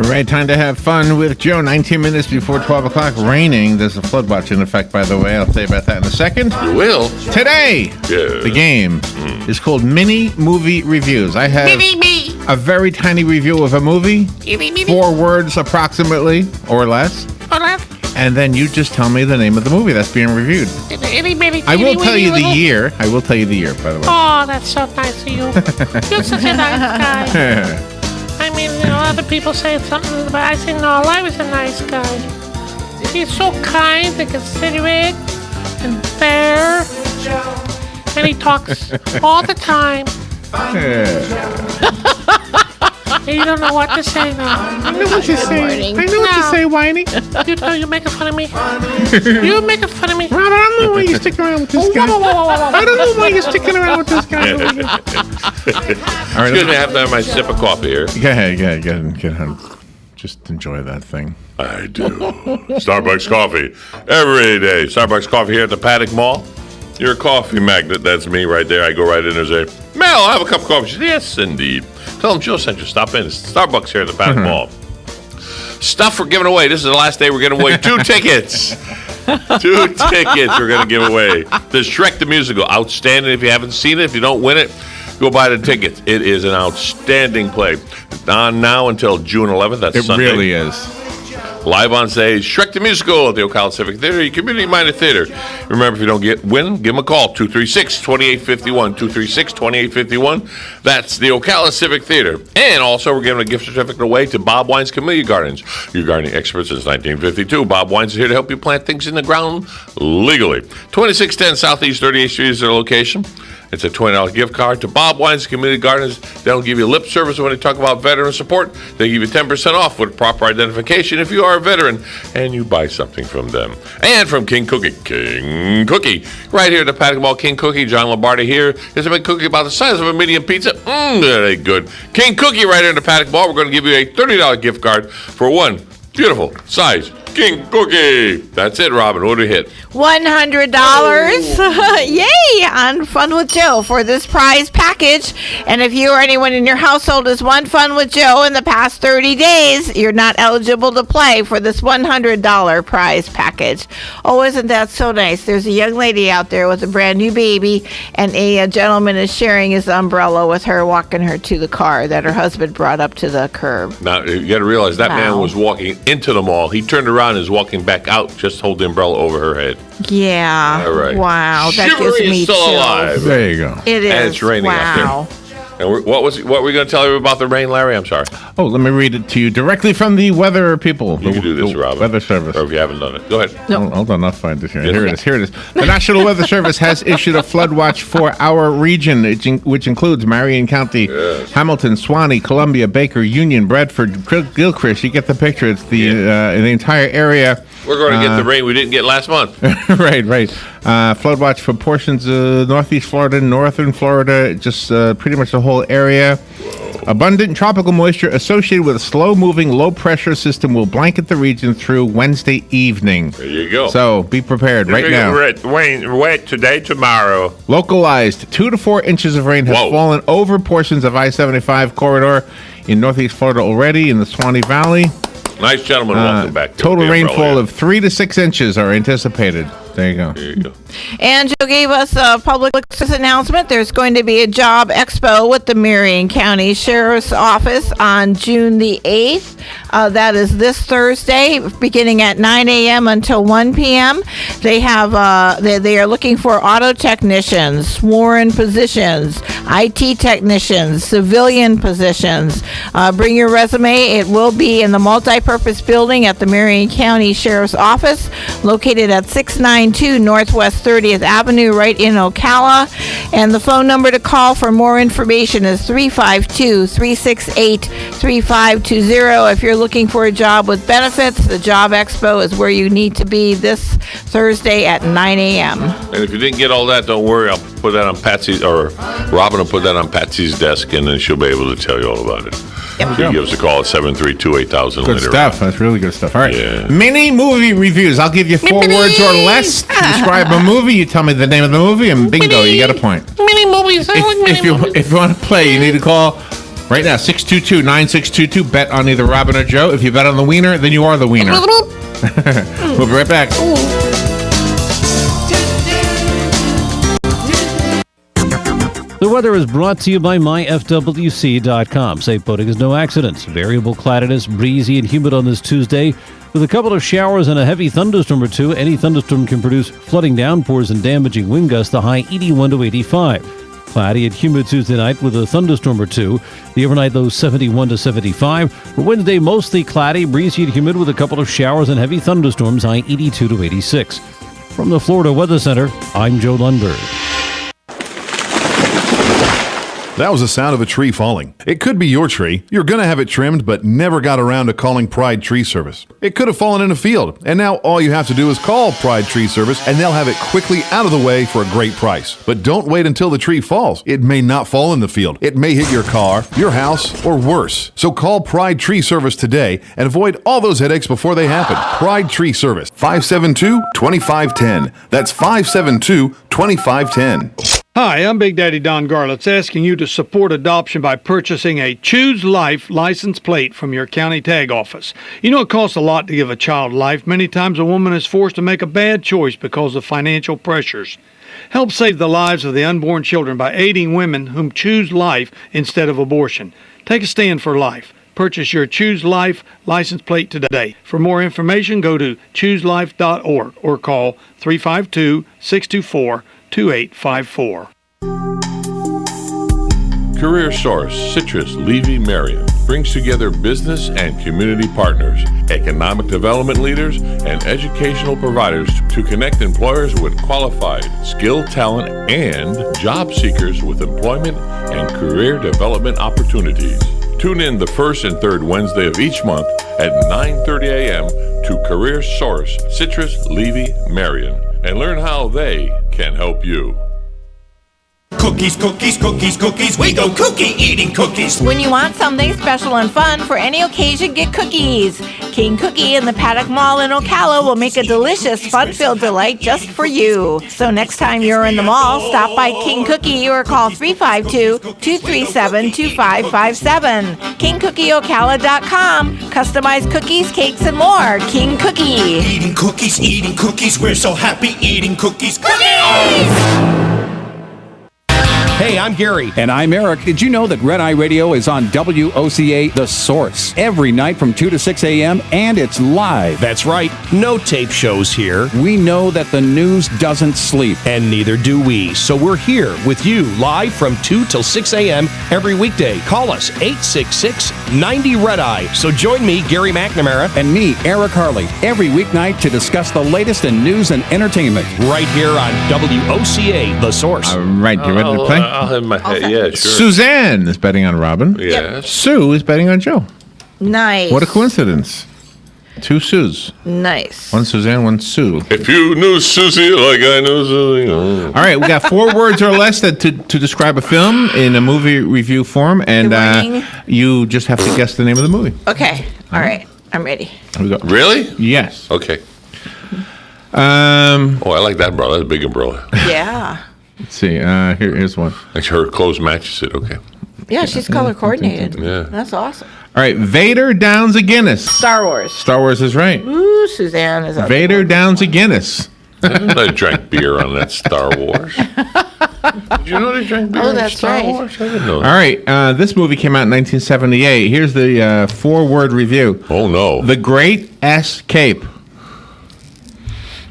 All right, time to have fun with Joe. 19 minutes before 12 o'clock, raining. There's a flood watch in effect, by the way. I'll say about that in a second. You will. Today, the game is called Mini Movie Reviews. I have a very tiny review of a movie, 4 words approximately, or less. And then you just tell me the name of the movie that's being reviewed. I will tell you the year. I will tell you the year, by the way. Oh, that's so nice of you. You're such a nice guy. I mean, other people say something, but I say, no, I was a nice guy. He's so kind and considerate and fair. And he talks all the time. And you don't know what to say now. I know what you say. I know what you say, Whiny. You're making fun of me. You're making fun of me. Robert, I don't know why you're sticking around with this guy. I don't know why you're sticking around with this guy. All right, excuse me, I have to have my sip of coffee here. Go ahead. Just enjoy that thing. I do. Starbucks coffee every day. Starbucks coffee here at the Paddock Mall. You're a coffee magnet. That's me right there. I go right in there and say, Mel, I'll have a cup of coffee. She says, yes, indeed. Tell them Joe sent you. Stop in. It's Starbucks here at the Paddock Mall. Stuff we're giving away. This is the last day we're giving away 2 tickets. 2 tickets we're going to give away. The Shrek the Musical. Outstanding. If you haven't seen it, if you don't win it, go buy the tickets. It is an outstanding play. It's on now until June 11th. That's Sunday. It really is. Live on stage, Shrek the Musical at the Ocala Civic Theater, your community-minded theater. Remember, if you don't win, give them a call, 236-2851, 236-2851. That's the Ocala Civic Theater. And also, we're giving a gift certificate away to Bob Wine's Camellia Gardens. Your gardening expert since 1952. Bob Wines is here to help you plant things in the ground legally. 2610 Southeast 38th Street is their location. It's a $20 gift card to Bob Wine's Community Gardens. They'll give you lip service when they talk about veteran support. They give you 10% off with proper identification if you are a veteran and you buy something from them. And from King Cookie. King Cookie. Right here at the Paddock Mall, King Cookie. John Lombardi here. There's a big cookie about the size of a medium pizza. They're good. King Cookie right here in the Paddock Mall. We're going to give you a $30 gift card for one beautiful size King Cookie. That's it, Robin. What do we hit? $100. Yay! On Fun with Joe for this prize package. And if you or anyone in your household has won Fun with Joe in the past 30 days, you're not eligible to play for this $100 prize package. Oh, isn't that so nice? There's a young lady out there with a brand new baby, and a gentleman is sharing his umbrella with her, walking her to the car that her husband brought up to the curb. Now, you got to realize that man was walking into the mall. He turned around and is walking back out, just hold the umbrella over her head. Yeah. All right. Wow. That Chivalry gives me is still chills. alive. There you go. It is. And it's raining out there. And what were we going to tell you about the rain, Larry? I'm sorry. Oh, let me read it to you directly from the weather people. You can do this, Robin. Weather Service. Or if you haven't done it. Go ahead. No. Hold on, I'll find it here. Here it is. The National Weather Service has issued a flood watch for our region, which includes Marion County, Hamilton, Suwannee, Columbia, Baker, Union, Bradford, Gilchrist. You get the picture. It's the entire area. We're going to get the rain we didn't get last month. Right. Flood watch for portions of northeast Florida, northern Florida, just pretty much the whole area. Abundant tropical moisture associated with a slow-moving, low-pressure system will blanket the region through Wednesday evening. There you go. So be prepared right now. Rain wet today, tomorrow. Localized 2 to 4 inches of rain has fallen over portions of I-75 corridor in northeast Florida already in the Suwannee Valley. Nice gentleman, welcome back. Total rainfall of 3 to 6 inches are anticipated. There you go. And Joe gave us a public service announcement. There's going to be a job expo with the Marion County Sheriff's Office on June the 8th. That is this Thursday, beginning at 9 a.m. until 1 p.m. They have they are looking for auto technicians, sworn positions, IT technicians, civilian positions. Bring your resume. It will be in the multi-purpose building at the Marion County Sheriff's Office, located at 692 Northwest 30th Avenue, right in Ocala. And the phone number to call for more information is 352-368-3520. If you're looking for a job with benefits, the Job Expo is where you need to be this Thursday at 9 a.m. And if you didn't get all that, don't worry. I'll put that on Patsy's, or Robin will put that on Patsy's desk, and then she'll be able to tell you all about it. Yep. So give us a call at 732-8000. Good stuff. That's really good stuff. All right. Yeah. Mini movie reviews. I'll give you 4 words or less to describe a movie. You tell me the name of the movie, and bingo, you got a point. Mini movies. I like mini movies. If you want to play, you need to call Right now, 622-9622. Bet on either Robin or Joe. If you bet on the wiener, then you are the wiener. We'll be right back. The weather is brought to you by myfwc.com. Safe boating is no accidents. Variable cloudiness, breezy and humid on this Tuesday, with a couple of showers and a heavy thunderstorm or two. Any thunderstorm can produce flooding downpours and damaging wind gusts, the high 81 to 85. Cloudy and humid Tuesday night with a thunderstorm or two. The overnight low 71 to 75. For Wednesday, mostly cloudy, breezy and humid with a couple of showers and heavy thunderstorms, high 82 to 86. From the Florida Weather Center, I'm Joe Lundberg. That was the sound of a tree falling. It could be your tree. You're going to have it trimmed, but never got around to calling Pride Tree Service. It could have fallen in a field, and now all you have to do is call Pride Tree Service, and they'll have it quickly out of the way for a great price. But don't wait until the tree falls. It may not fall in the field. It may hit your car, your house, or worse. So call Pride Tree Service today and avoid all those headaches before they happen. Pride Tree Service, 572-2510. That's 572-2510. Hi, I'm Big Daddy Don Garlitz, asking you to support adoption by purchasing a Choose Life license plate from your county tag office. You know it costs a lot to give a child life. Many times a woman is forced to make a bad choice because of financial pressures. Help save the lives of the unborn children by aiding women whom choose life instead of abortion. Take a stand for life. Purchase your Choose Life license plate today. For more information, go to chooselife.org or call 352-624-2854. Career Source Citrus Levy Marion brings together business and community partners, economic development leaders, and educational providers to connect employers with qualified, skilled talent and job seekers with employment and career development opportunities. Tune in the first and third Wednesday of each month at 9:30 a.m. to Career Source Citrus Levy Marion and learn how they can help you. Cookies, cookies, cookies, cookies. We go cookie eating cookies. When you want something special and fun for any occasion, get cookies. King Cookie in the Paddock Mall in Ocala will make a delicious, fun-filled delight just for you. So next time you're in the mall, stop by King Cookie or call 352-237-2557. KingCookieOcala.com. Customized cookies, cakes, and more. King Cookie. Eating cookies. We're so happy eating cookies. Cookies! Hey, I'm Gary. And I'm Eric. Did you know that Red Eye Radio is on WOCA The Source every night from 2 to 6 a.m. and it's live? That's right. No tape shows here. We know that the news doesn't sleep. And neither do we. So we're here with you live from 2 till 6 a.m. every weekday. Call us 866-90-RED-EYE. So join me, Gary McNamara. And me, Eric Harley, every weeknight to discuss the latest in news and entertainment. Right here on WOCA The Source. All right, you ready to play? I'll have my head. Yeah, sure. Suzanne is betting on Robin. Yes. Sue is betting on Joe. Nice. What a coincidence. Two Sues. Nice. One Suzanne, one Sue. If you knew Susie like I knew Susie. Oh. All right, we got 4 words or less to describe a film in a movie review form, and you just have to guess the name of the movie. Okay. All right. I'm ready. Here we go. Really? Yes. Okay. I like that umbrella. That's a big umbrella. Yeah. Let's see. Here's one. Actually, her clothes matches it. Okay. Yeah, she's color coordinated. Yeah. That's awesome. All right, Vader downs a Guinness. Star Wars. Star Wars is right. Ooh, Suzanne is up. Vader downs a Guinness. I drank beer on that Star Wars. Did you know they drank beer on Star Wars? I didn't know that. All right, this movie came out in 1978. Here's the 4-word review. Oh, no. The Great Escape.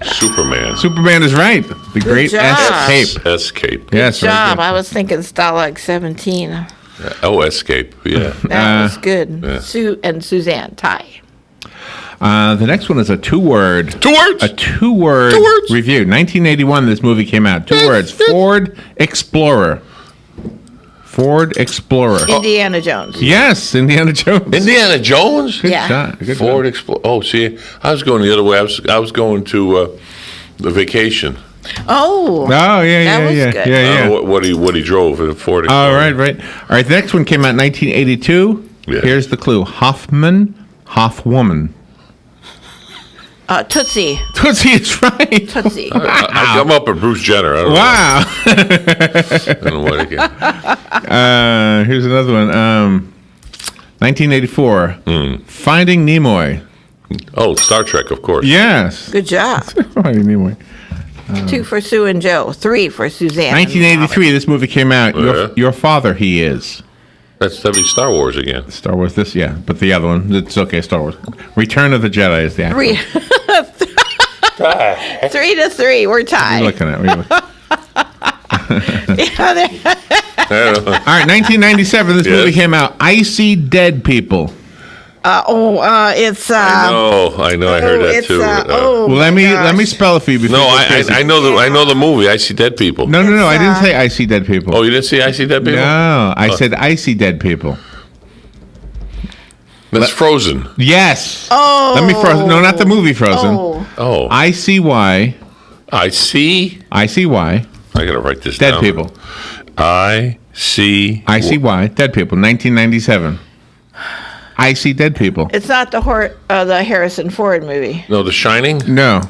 Superman. Superman is right. The Great job. Escape. Escape. Yes, Good right job. there. I was thinking Stalag 17. Escape. Yeah. That was good. Yeah. Sue and Suzanne tie. The next one is a 2-word. 2 words. A 2-word review. 1981, this movie came out. 2 words. Ford Explorer. Ford Explorer. Indiana Jones. Yes, Indiana Jones. Indiana Jones? Good Yeah. shot. Good Ford job. Explorer. Oh, see, I was going the other way. I was going to the Vacation. Oh. Oh, yeah. That was good. Yeah. What he drove in a Ford Explorer. Oh, right. All right, the next one came out in 1982. Yeah. Here's the clue. Hoffman, Hoffwoman. Tootsie. Tootsie is right. Tootsie. I come up with Bruce Jenner. I don't Wow. know. I don't know what again. Here's another one. 1984. Finding Nimoy. Oh, Star Trek, of course. Yes. Good job. Finding Nimoy. 2 for Sue and Joe. 3 for Suzanne. 1983. This movie came out. Yeah. Your Father, He Is. That'd be Star Wars again. Star Wars. This, yeah, but the other one. It's okay. Star Wars. Return of the Jedi is the actor. 3-3. We're tied. What are you looking at? What are you looking Yeah, All right, 1997. This movie came out. I See Dead People. it's. I know. I heard that too. Well, let me spell it for you. Before No, you go crazy. I know the movie. I See Dead People. No. I didn't say I See Dead People. Oh, you didn't see I See Dead People? No, I said I See Dead People. That's Frozen. Yes. Oh. Let me Frozen. No, not the movie Frozen. Oh. I See Why. I see. I See Why. I gotta write this Dead down. People. I see. I See Why. Dead People. 1997. I See Dead People. It's not the Harrison Ford movie. No, The Shining. No.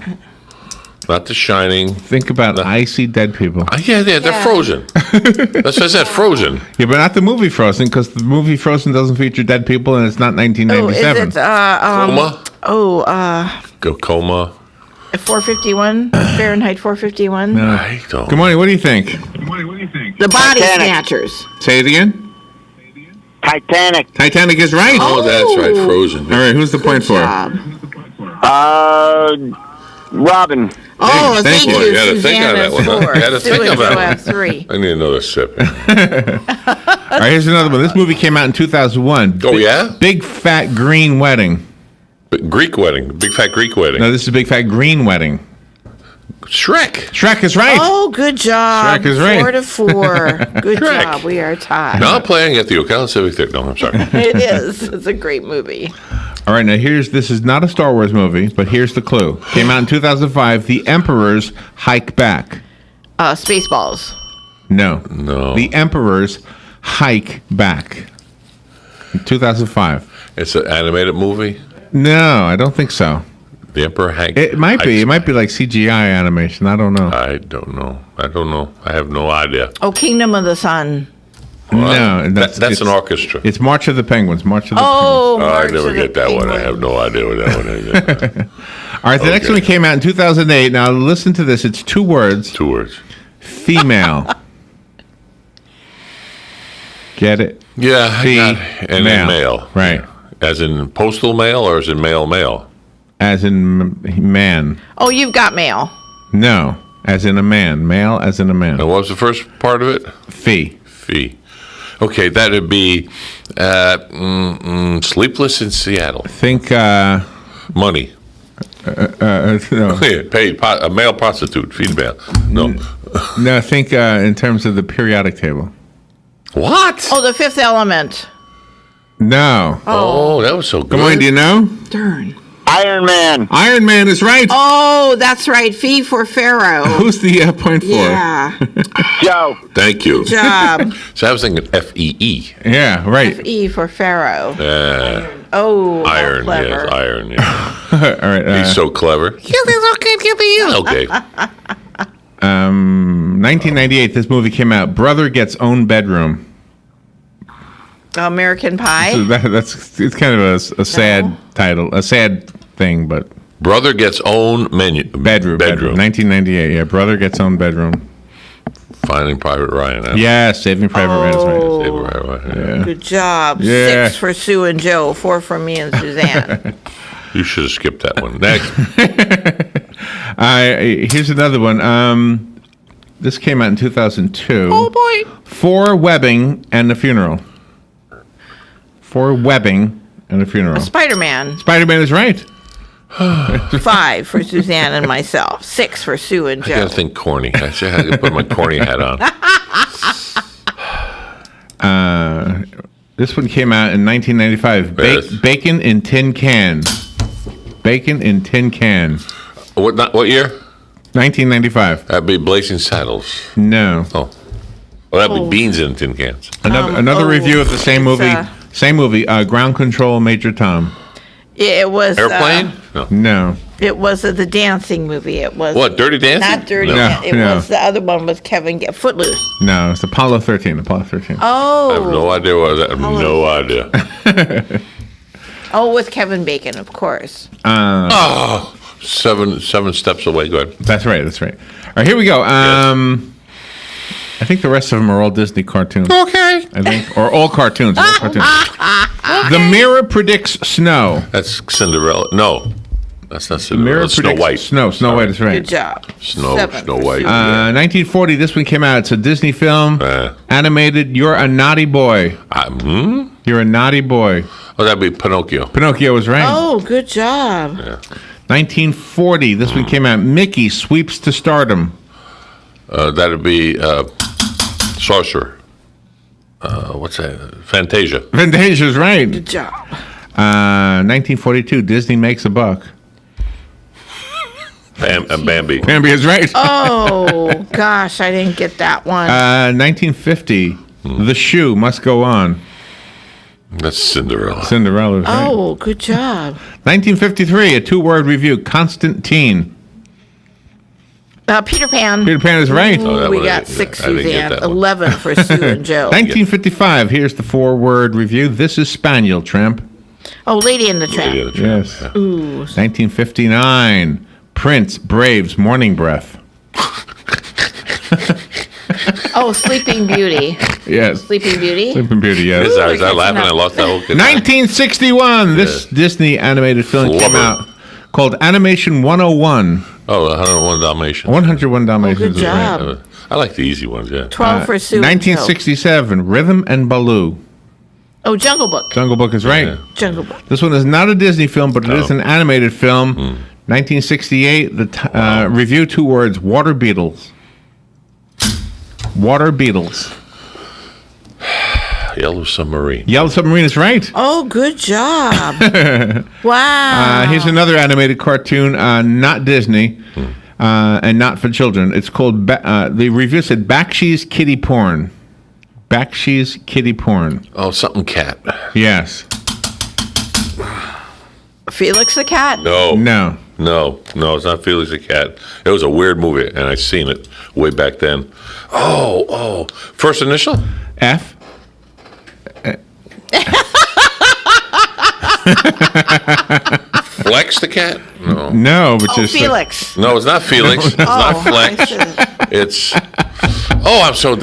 Not The Shining. Think about I See Dead People. Yeah, they're Frozen. That's what I said. Frozen. Yeah, but not the movie Frozen, because the movie Frozen doesn't feature dead people, and it's not 1997. Is it Coma. Go Coma. 451? Fahrenheit 451? No. I don't. Good morning. What do you think? The Body Snatchers. Say it again. Titanic. Titanic is right. Oh, that's right. Frozen. All right. Who's the point for? Robin. Oh, Thank thank you. you. You gotta think on that one. Huh? You gotta Sue think and about Joe it. have 3. I need another sip. All right. Here's another one. This movie came out in 2001. Oh, yeah? Big Fat Green Wedding. Greek wedding. Big fat Greek wedding. No, this is Big Fat Green Wedding. Shrek. Shrek is right. Oh, good job. Shrek is right. 4-4. Good Shrek. job. We are tied. Now I'm playing at the Ocala Civic Theater. No, I'm sorry. It is. It's a great movie. All right. Now this is not a Star Wars movie, but here's the clue. Came out in 2005. The Emperor's Hike Back. Spaceballs. No. No. The Emperor's Hike Back. 2005. It's an animated movie. No, I don't think so. The Emperor Hank. It might be. It might be like CGI animation. I don't know. I don't know. I have no idea. Oh, Kingdom of the Sun. No, That's it's an orchestra. It's March of the Penguins. March of the Oh, I March never of get the that one. I Penguins. have no idea what that one is. Penguins. All right, the next one came out in 2008. Now listen to this. It's 2 words. 2 words. Female. Get it? Yeah, I got it. And then mail. Right. As in postal mail or as in mail? As in man. Oh, you've got mail. No. As in a man. Male as in a man. And what was the first part of it? Fee. Okay, that would be Sleepless in Seattle. Think Money. no. Paid a male prostitute. Female. No. No, think in terms of the periodic table. What? Oh, The Fifth Element. No. Oh, that was so good. Come on, do you know? Darn. Iron Man. Iron Man is right. Oh, that's right. Fee for Pharaoh. Who's the point for? Yeah. Joe. Thank you. Good job. So I was thinking FEE. Yeah, right. E for Pharaoh. Oh, how Iron, clever. yes, iron. Yeah. All right. He's so clever. Okay. 1998, this movie came out. Brother Gets Own Bedroom. American Pie. So it's kind of a sad title, a sad thing, but Brother Gets Own bedroom. 1998, yeah. Brother Gets Own Bedroom. Finding Private Ryan. Huh? Yeah, Saving Private Ryan. Is right. Saving Private Ryan. Yeah. Good job. Yeah. 6 for Sue and Joe. 4 for me and Suzanne. You should have skipped that one. Next. Here's another one. This came out in 2002. Oh boy. For Webbing and the Funeral. For Webbing and the Funeral. Spider-Man. Spider-Man is right. 5 for Suzanne and myself. 6 for Sue and I Joe. gotta think corny. I should have to put my corny hat on. This one came out in 1995. Yes. Bacon in Tin Can. Bacon in Tin Can. What year? 1995. That'd be Blazing Saddles. No. Oh. Well, that'd be beans in tin cans. Another review of the same movie. Same movie. Ground Control, Major Tom. Yeah, it was. Airplane? No. It was the dancing movie. It was What, Dirty Dancing? not Dirty No. Dancing. It No. was the other one with Footloose. No, it's Apollo 13. Apollo 13. Oh. I have no idea what that. I have no idea. Oh, with Kevin Bacon, of course. Oh, seven steps away. Go ahead. That's right. All right, here we go. I think the rest of them are all Disney cartoons. Okay. I think, or all cartoons. The Mirror predicts snow. That's Cinderella. No, that's not The Cinderella. Mirror That's Snow predicts White. Snow White is right. Good job. Snow 7 for White. Sue. 1940. This one came out. It's a Disney film, animated. You're a naughty boy. You're a naughty boy. Oh, that'd be Pinocchio. Pinocchio was right. Oh, good job. 1940. This one came out. Mickey sweeps to stardom. That'd be Sorcerer. What's that? Fantasia. Fantasia's right. Good job. 1942. Disney makes a buck. Bambi. Bambi is right. Oh, gosh, I didn't get that one. 1950. The shoe must go on. That's Cinderella. Cinderella's right. Oh, good job. 1953. A 2-word review. Constantine. Peter Pan. Peter Pan is right. Ooh, we got 6, Suzanne. 11 for Sue and Joe. 1955. Here's the 4-word review. This is Spaniel, Tramp. Oh, Lady and the Tramp. Yes. Ooh. 1959. Prince Braves Morning Breath. Oh, Sleeping Beauty. Yes. Sleeping Beauty. Sleeping Beauty, yes. I was laughing. I lost that whole. 1961. This Disney animated film came out called Animation 101. Oh, 101 Dalmatians. 101 Dalmatians. good is right. job. I like the easy ones, yeah. 12 for Sue and Joe. 1967. Rhythm and Baloo. Oh, Jungle Book. Jungle Book is right. Jungle Book. This one is not a Disney film, but it is an animated film. 1968. The review, 2 words. Water Beetles. Water Beetles. Yellow Submarine. Yellow Submarine is right. Oh, good job. Wow. Here's another animated cartoon, not Disney, and not for children. It's called, the review said, Bakshi's Kitty Porn. Bakshi's Kitty Porn. Oh, something cat. Yes. Felix the Cat. No. No, it's not Felix the Cat. It was a weird movie, and I seen it way back then. Oh. First initial? F. Flex the Cat? No. No, but just Felix. No, it's not Felix. It's not Flex. It's. Oh, I'm so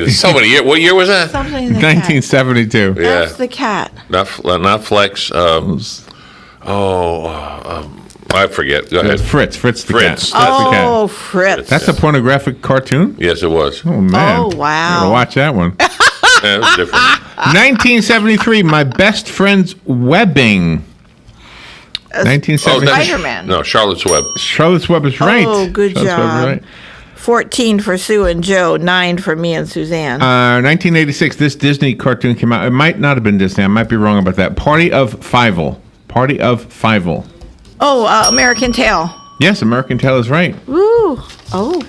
so many years. What year was that? Something the 1972. Yeah. That's the cat. Not Flex. I forget. Go ahead. Fritz the Fritz. cat. That's the cat. Oh, Fritz. That's a pornographic cartoon? Yes, it was. Oh, man. Oh, wow. Gotta watch that one. Yeah, it was different. 1973, My Best Friend's Webbing. 1973. Spider-Man. No, Charlotte's Web. Charlotte's Web is right. Oh, good Charlotte's Web is job. right. 14 for Sue and Joe, 9 for me and Suzanne. 1986, this Disney cartoon came out. It might not have been Disney. I might be wrong about that. Party of Fievel. Party of Fievel. Oh, American Tail. Yes, American Tail is right. Woo. Oh.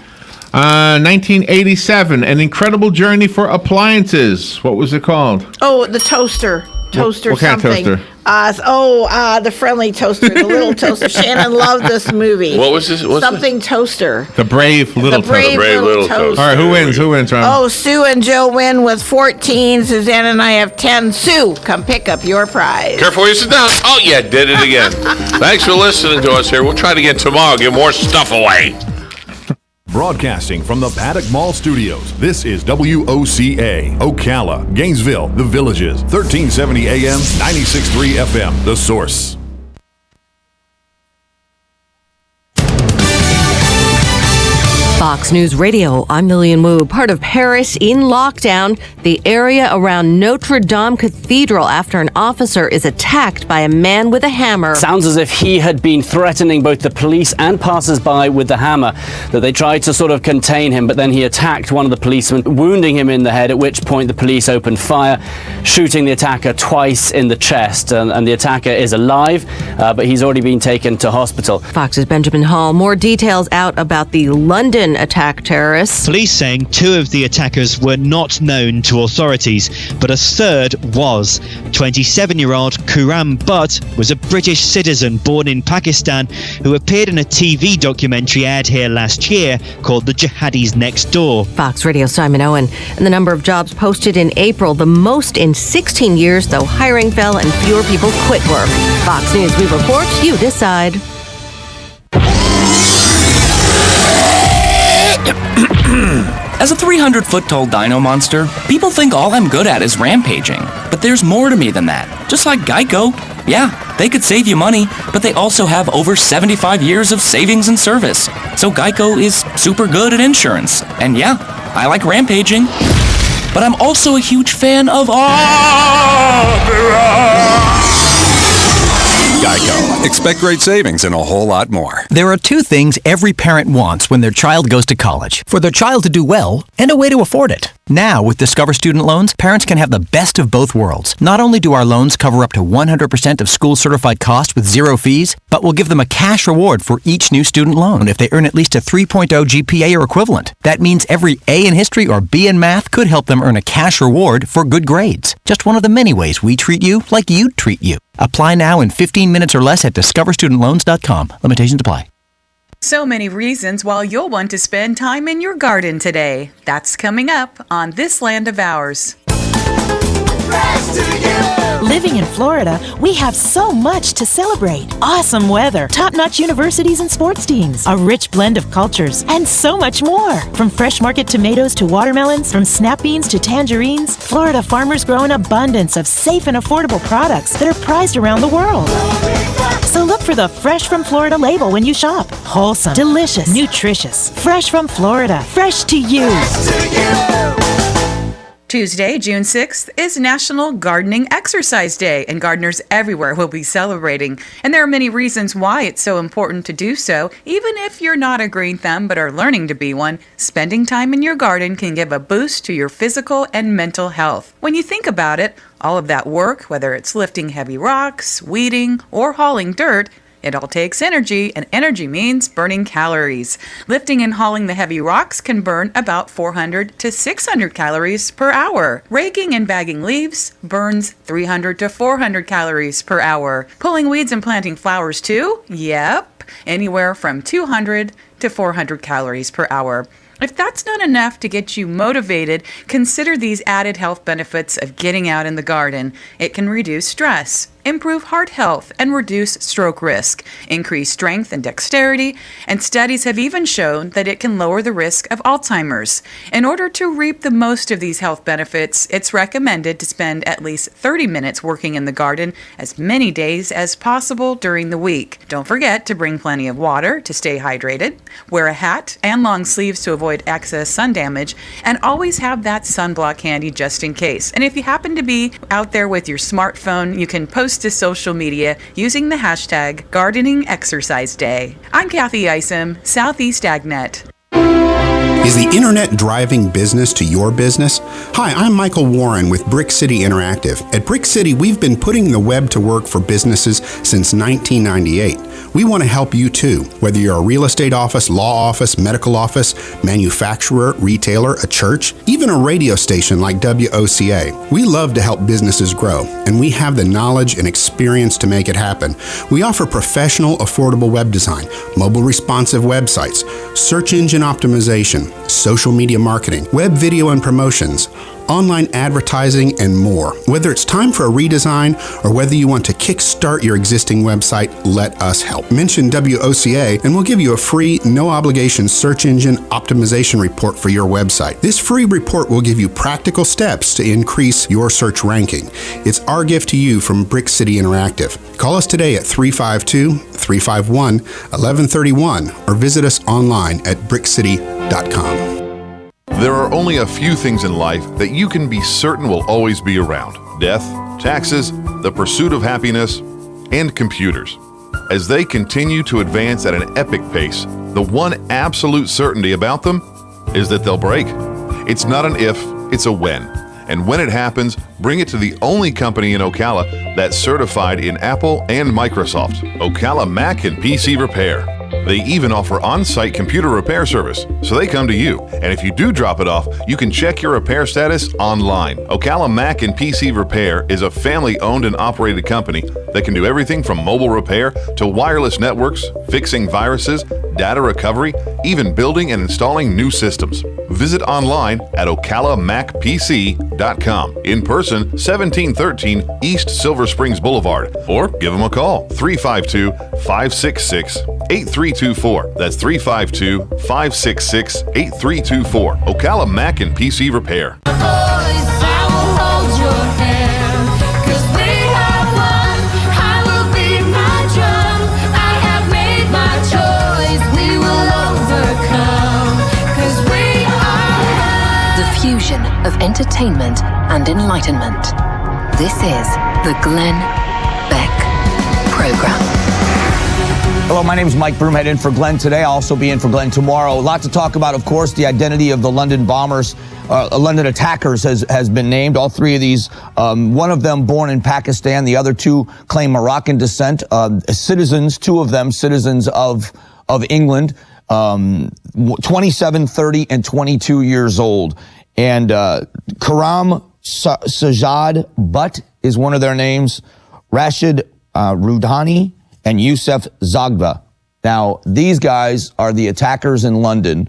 1987, An Incredible Journey for Appliances. What was it called? Oh, the toaster. Toaster what kind of something. toaster? The friendly toaster, the little toaster. Shannon loved this movie. What was this? What's Something toaster. The Brave Little The Brave Toaster. Brave Little Little Toaster. Toaster. All right, who wins? Who wins, Ron? Oh, Sue and Joe win with 14. Suzanne and I have 10. Sue, come pick up your prize. Careful where you sit down. Oh, yeah, did it again. Thanks for listening to us here. We'll try it again tomorrow. Give more stuff away. Broadcasting from the Paddock Mall Studios, this is WOCA, Ocala, Gainesville, The Villages, 1370 AM, 96.3 FM, The Source. Fox News Radio, I'm Lillian Wu. Part of Paris in lockdown, the area around Notre Dame Cathedral after an officer is attacked by a man with a hammer. Sounds as if he had been threatening both the police and passers-by with the hammer, that they tried to sort of contain him, but then he attacked one of the policemen, wounding him in the head, at which point the police opened fire, shooting the attacker twice in the chest. And the attacker is alive, but he's already been taken to hospital. Fox's Benjamin Hall, more details out about the London 7 attack terrorists. Police saying 2 of the attackers were not known to authorities, but a third was. 27-year-old Khurram Butt was a British citizen born in Pakistan who appeared in a TV documentary aired here last year called The Jihadis Next Door. Fox Radio Simon Owen. And the number of jobs posted in April, the most in 16 years, though hiring fell and fewer people quit work. Fox News, we report, you decide. As a 300-foot-tall dino monster, people think all I'm good at is rampaging. But there's more to me than that. Just like Geico. Yeah, they could save you money, but they also have over 75 years of savings and service. So Geico is super good at insurance. And yeah, I like rampaging. But I'm also a huge fan of opera. Geico. Expect great savings and a whole lot more. There are 2 things every parent wants when their child goes to college. For their child to do well, and a way to afford it. Now, with Discover Student Loans, parents can have the best of both worlds. Not only do our loans cover up to 100% of school-certified costs with 0 fees, but we'll give them a cash reward for each new student loan if they earn at least a 3.0 GPA or equivalent. That means every A in history or B in math could help them earn a cash reward for good grades. Just one of the many ways we treat you like you'd treat you. Apply now in 15 minutes or less at discoverstudentloans.com. Limitations apply. So many reasons why you'll want to spend time in your garden today. That's coming up on This Land of Ours. Living in Florida, we have so much to celebrate. Awesome weather, top-notch universities and sports teams, a rich blend of cultures, and so much more. From fresh market tomatoes to watermelons, from snap beans to tangerines, Florida farmers grow an abundance of safe and affordable products that are prized around the world. So look for the Fresh from Florida label when you shop. Wholesome, delicious, nutritious. Fresh from Florida. Fresh to you. Tuesday, June 6th, is National Gardening Exercise Day, and gardeners everywhere will be celebrating. And there are many reasons why it's so important to do so. Even if you're not a green thumb but are learning to be one, spending time in your garden can give a boost to your physical and mental health. When you think about it, all of that work, whether it's lifting heavy rocks, weeding, or hauling dirt, it all takes energy, and energy means burning calories. Lifting and hauling the heavy rocks can burn about 400 to 600 calories per hour. Raking and bagging leaves burns 300 to 400 calories per hour. Pulling weeds and planting flowers too? Yep, anywhere from 200 to 400 calories per hour. If that's not enough to get you motivated, consider these added health benefits of getting out in the garden. It can reduce stress, improve heart health, and reduce stroke risk, increase strength and dexterity, and studies have even shown that it can lower the risk of Alzheimer's. In order to reap the most of these health benefits, it's recommended to spend at least 30 minutes working in the garden as many days as possible during the week. Don't forget to bring plenty of water to stay hydrated, wear a hat and long sleeves to avoid excess sun damage, and always have that sunblock handy just in case. And if you happen to be out there with your smartphone, you can post to social media using the hashtag Gardening Exercise Day. I'm Kathy Isom, Southeast AgNet. Is the internet driving business to your business? Hi, I'm Michael Warren with Brick City Interactive. At Brick City, we've been putting the web to work for businesses since 1998. We want to help you too, whether you're a real estate office, law office, medical office, manufacturer, retailer, a church, even a radio station like WOCA. We love to help businesses grow, and we have the knowledge and experience to make it happen. We offer professional, affordable web design, mobile responsive websites, search engine optimization, social media marketing, web video and promotions, online advertising, and more. Whether it's time for a redesign or whether you want to kickstart your existing website, let us help. Mention WOCA and we'll give you a free, no-obligation search engine optimization report for your website. This free report will give you practical steps to increase your search ranking. It's our gift to you from Brick City Interactive. Call us today at 352-351-1131 or visit us online at brickcity.com. There are only a few things in life that you can be certain will always be around: death, taxes, the pursuit of happiness, and computers. As they continue to advance at an epic pace, the one absolute certainty about them is that they'll break. It's not an if, it's a when. And when it happens, bring it to the only company in Ocala that's certified in Apple and Microsoft, Ocala Mac and PC Repair. They even offer on-site computer repair service, so they come to you. And if you do drop it off, you can check your repair status online. Ocala Mac and PC Repair is a family-owned and operated company that can do everything from mobile repair to wireless networks, fixing viruses, data recovery, even building and installing new systems. Visit online at ocalamacpc.com. In person, 1713 East Silver Springs Boulevard, or give them a call, 352-566-8324. That's 352-566-8324. Ocala Mac and PC Repair. Fusion of entertainment and enlightenment. This is the Glenn Beck Program. Hello, my name is Mike Broomhead in for Glenn today. I'll also be in for Glenn tomorrow. A lot to talk about, of course. The identity of the London bombers, London attackers has been named. All three of these, one of them born in Pakistan. The other two claim Moroccan descent. Citizens, two of them citizens of England, 27, 30, and 22 years old. And Karam Sajad Butt is one of their names, Rashid Rudhani, and Youssef Zagba. Now, these guys are the attackers in London.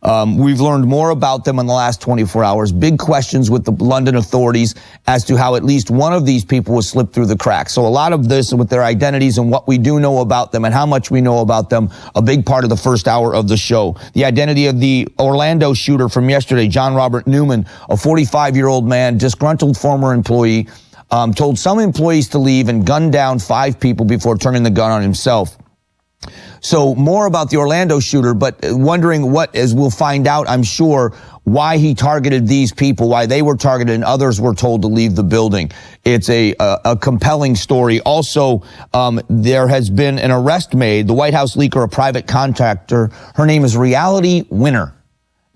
We've learned more about them in the last 24 hours. Big questions with the London authorities as to how at least one of these people was slipped through the cracks. So a lot of this with their identities and what we do know about them and how much we know about them, a big part of the first hour of the show. The identity of the Orlando shooter from yesterday, John Robert Newman, a 45-year-old man, disgruntled former employee, told some employees to leave and gunned down 5 people before turning the gun on himself. So more about the Orlando shooter, but wondering what, as we'll find out, I'm sure, why he targeted these people, why they were targeted and others were told to leave the building. It's a compelling story. Also, there has been an arrest made. The White House leaker, a private contractor, her name is Reality Winner.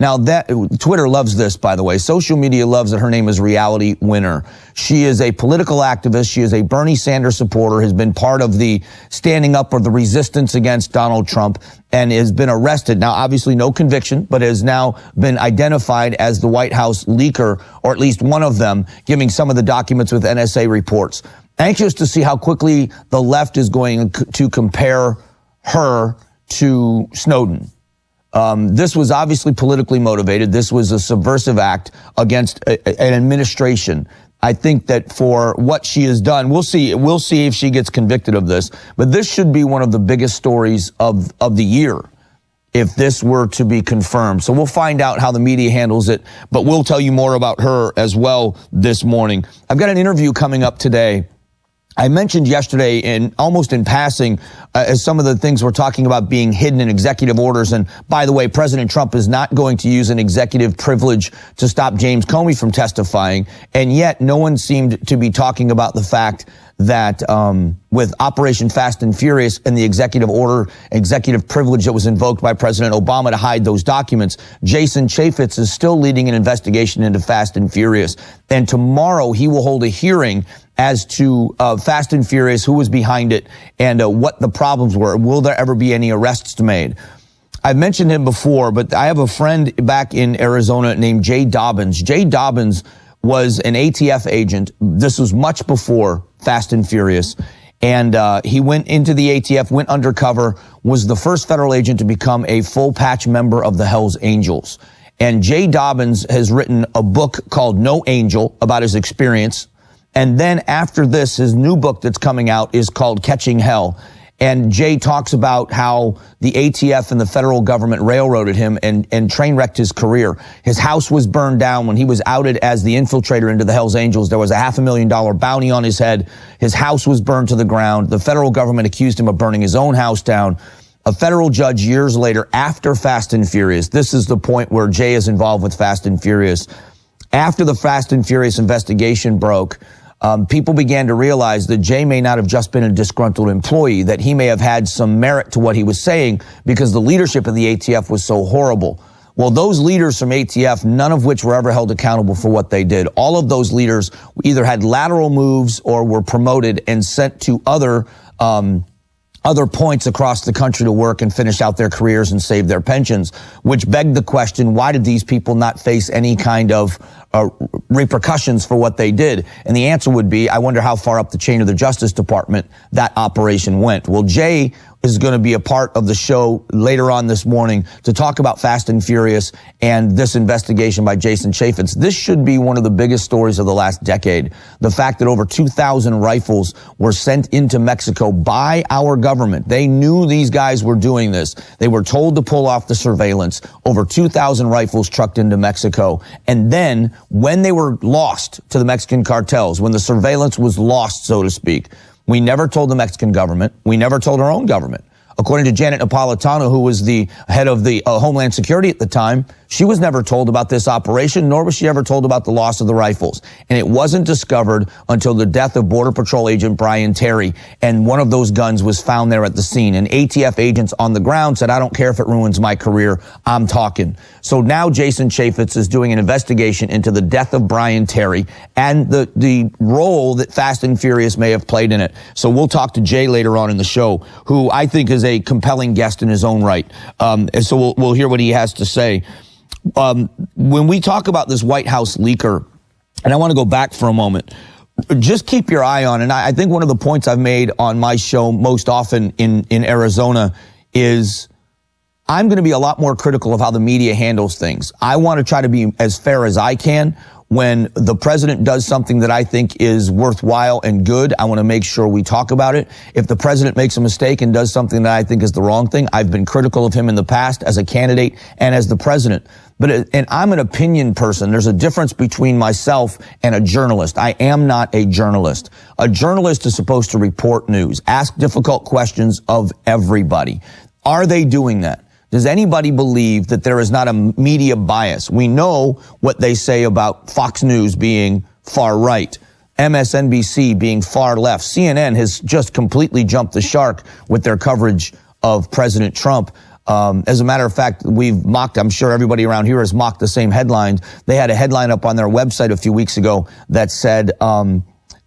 Now, that Twitter loves this, by the way. Social media loves that her name is Reality Winner. She is a political activist. She is a Bernie Sanders supporter, has been part of the standing up or the resistance against Donald Trump, and has been arrested. Now, obviously no conviction, but has now been identified as the White House leaker, or at least one of them, giving some of the documents with NSA reports. Anxious to see how quickly the left is going to compare her to Snowden. This was obviously politically motivated. This was a subversive act against an administration. I think that for what she has done, we'll see if she gets convicted of this, but this should be one of the biggest stories of the year if this were to be confirmed. So we'll find out how the media handles it, but we'll tell you more about her as well this morning. I've got an interview coming up today. I mentioned yesterday, almost in passing, as some of the things we're talking about being hidden in executive orders. And by the way, President Trump is not going to use an executive privilege to stop James Comey from testifying. And yet no one seemed to be talking about the fact that with Operation Fast and Furious and the executive order, executive privilege that was invoked by President Obama to hide those documents, Jason Chaffetz is still leading an investigation into Fast and Furious. And tomorrow he will hold a hearing as to Fast and Furious, who was behind it, and what the problems were. Will there ever be any arrests made? I've mentioned him before, but I have a friend back in Arizona named Jay Dobbins. Jay Dobbins was an ATF agent. This was much before Fast and Furious. And he went into the ATF, went undercover, was the first federal agent to become a full patch member of the Hells Angels. And Jay Dobbins has written a book called No Angel about his experience. And then after this, his new book that's coming out is called Catching Hell. And Jay talks about how the ATF and the federal government railroaded him and train wrecked his career. His house was burned down when he was outed as the infiltrator into the Hells Angels. There was a $500,000 bounty on his head. His house was burned to the ground. The federal government accused him of burning his own house down. A federal judge years later, after Fast and Furious, this is the point where Jay is involved with Fast and Furious. After the Fast and Furious investigation broke, people began to realize that Jay may not have just been a disgruntled employee, that he may have had some merit to what he was saying because the leadership of the ATF was so horrible. Well, those leaders from ATF, none of which were ever held accountable for what they did. All of those leaders either had lateral moves or were promoted and sent to other other points across the country to work and finish out their careers and save their pensions, which begged the question, why did these people not face any kind of repercussions for what they did? And the answer would be, I wonder how far up the chain of the Justice Department that operation went. Well, Jay is going to be a part of the show later on this morning to talk about Fast and Furious and this investigation by Jason Chaffetz. This should be one of the biggest stories of the last decade. The fact that over 2,000 rifles were sent into Mexico by our government. They knew these guys were doing this. They were told to pull off the surveillance. Over 2,000 rifles trucked into Mexico. And then when they were lost to the Mexican cartels, when the surveillance was lost, so to speak, we never told the Mexican government. We never told our own government. According to Janet Napolitano, who was the head of the Homeland Security at the time, she was never told about this operation, nor was she ever told about the loss of the rifles. And it wasn't discovered until the death of Border Patrol agent Brian Terry, and one of those guns was found there at the scene. And ATF agents on the ground said, I don't care if it ruins my career, I'm talking. So now Jason Chaffetz is doing an investigation into the death of Brian Terry and the role that Fast and Furious may have played in it. So we'll talk to Jay later on in the show, who I think is a compelling guest in his own right. And so we'll hear what he has to say. When we talk about this White House leaker, and I want to go back for a moment, just keep your eye on, and I think one of the points I've made on my show most often in Arizona is I'm going to be a lot more critical of how the media handles things. I want to try to be as fair as I can. When the president does something that I think is worthwhile and good, I want to make sure we talk about it. If the president makes a mistake and does something that I think is the wrong thing, I've been critical of him in the past as a candidate and as the president. And I'm an opinion person. There's a difference between myself and a journalist. I am not a journalist. A journalist is supposed to report news, ask difficult questions of everybody. Are they doing that? Does anybody believe that there is not a media bias? We know what they say about Fox News being far right, MSNBC being far left. CNN has just completely jumped the shark with their coverage of President Trump. As a matter of fact, we've mocked, I'm sure everybody around here has mocked the same headlines. They had a headline up on their website a few weeks ago that said,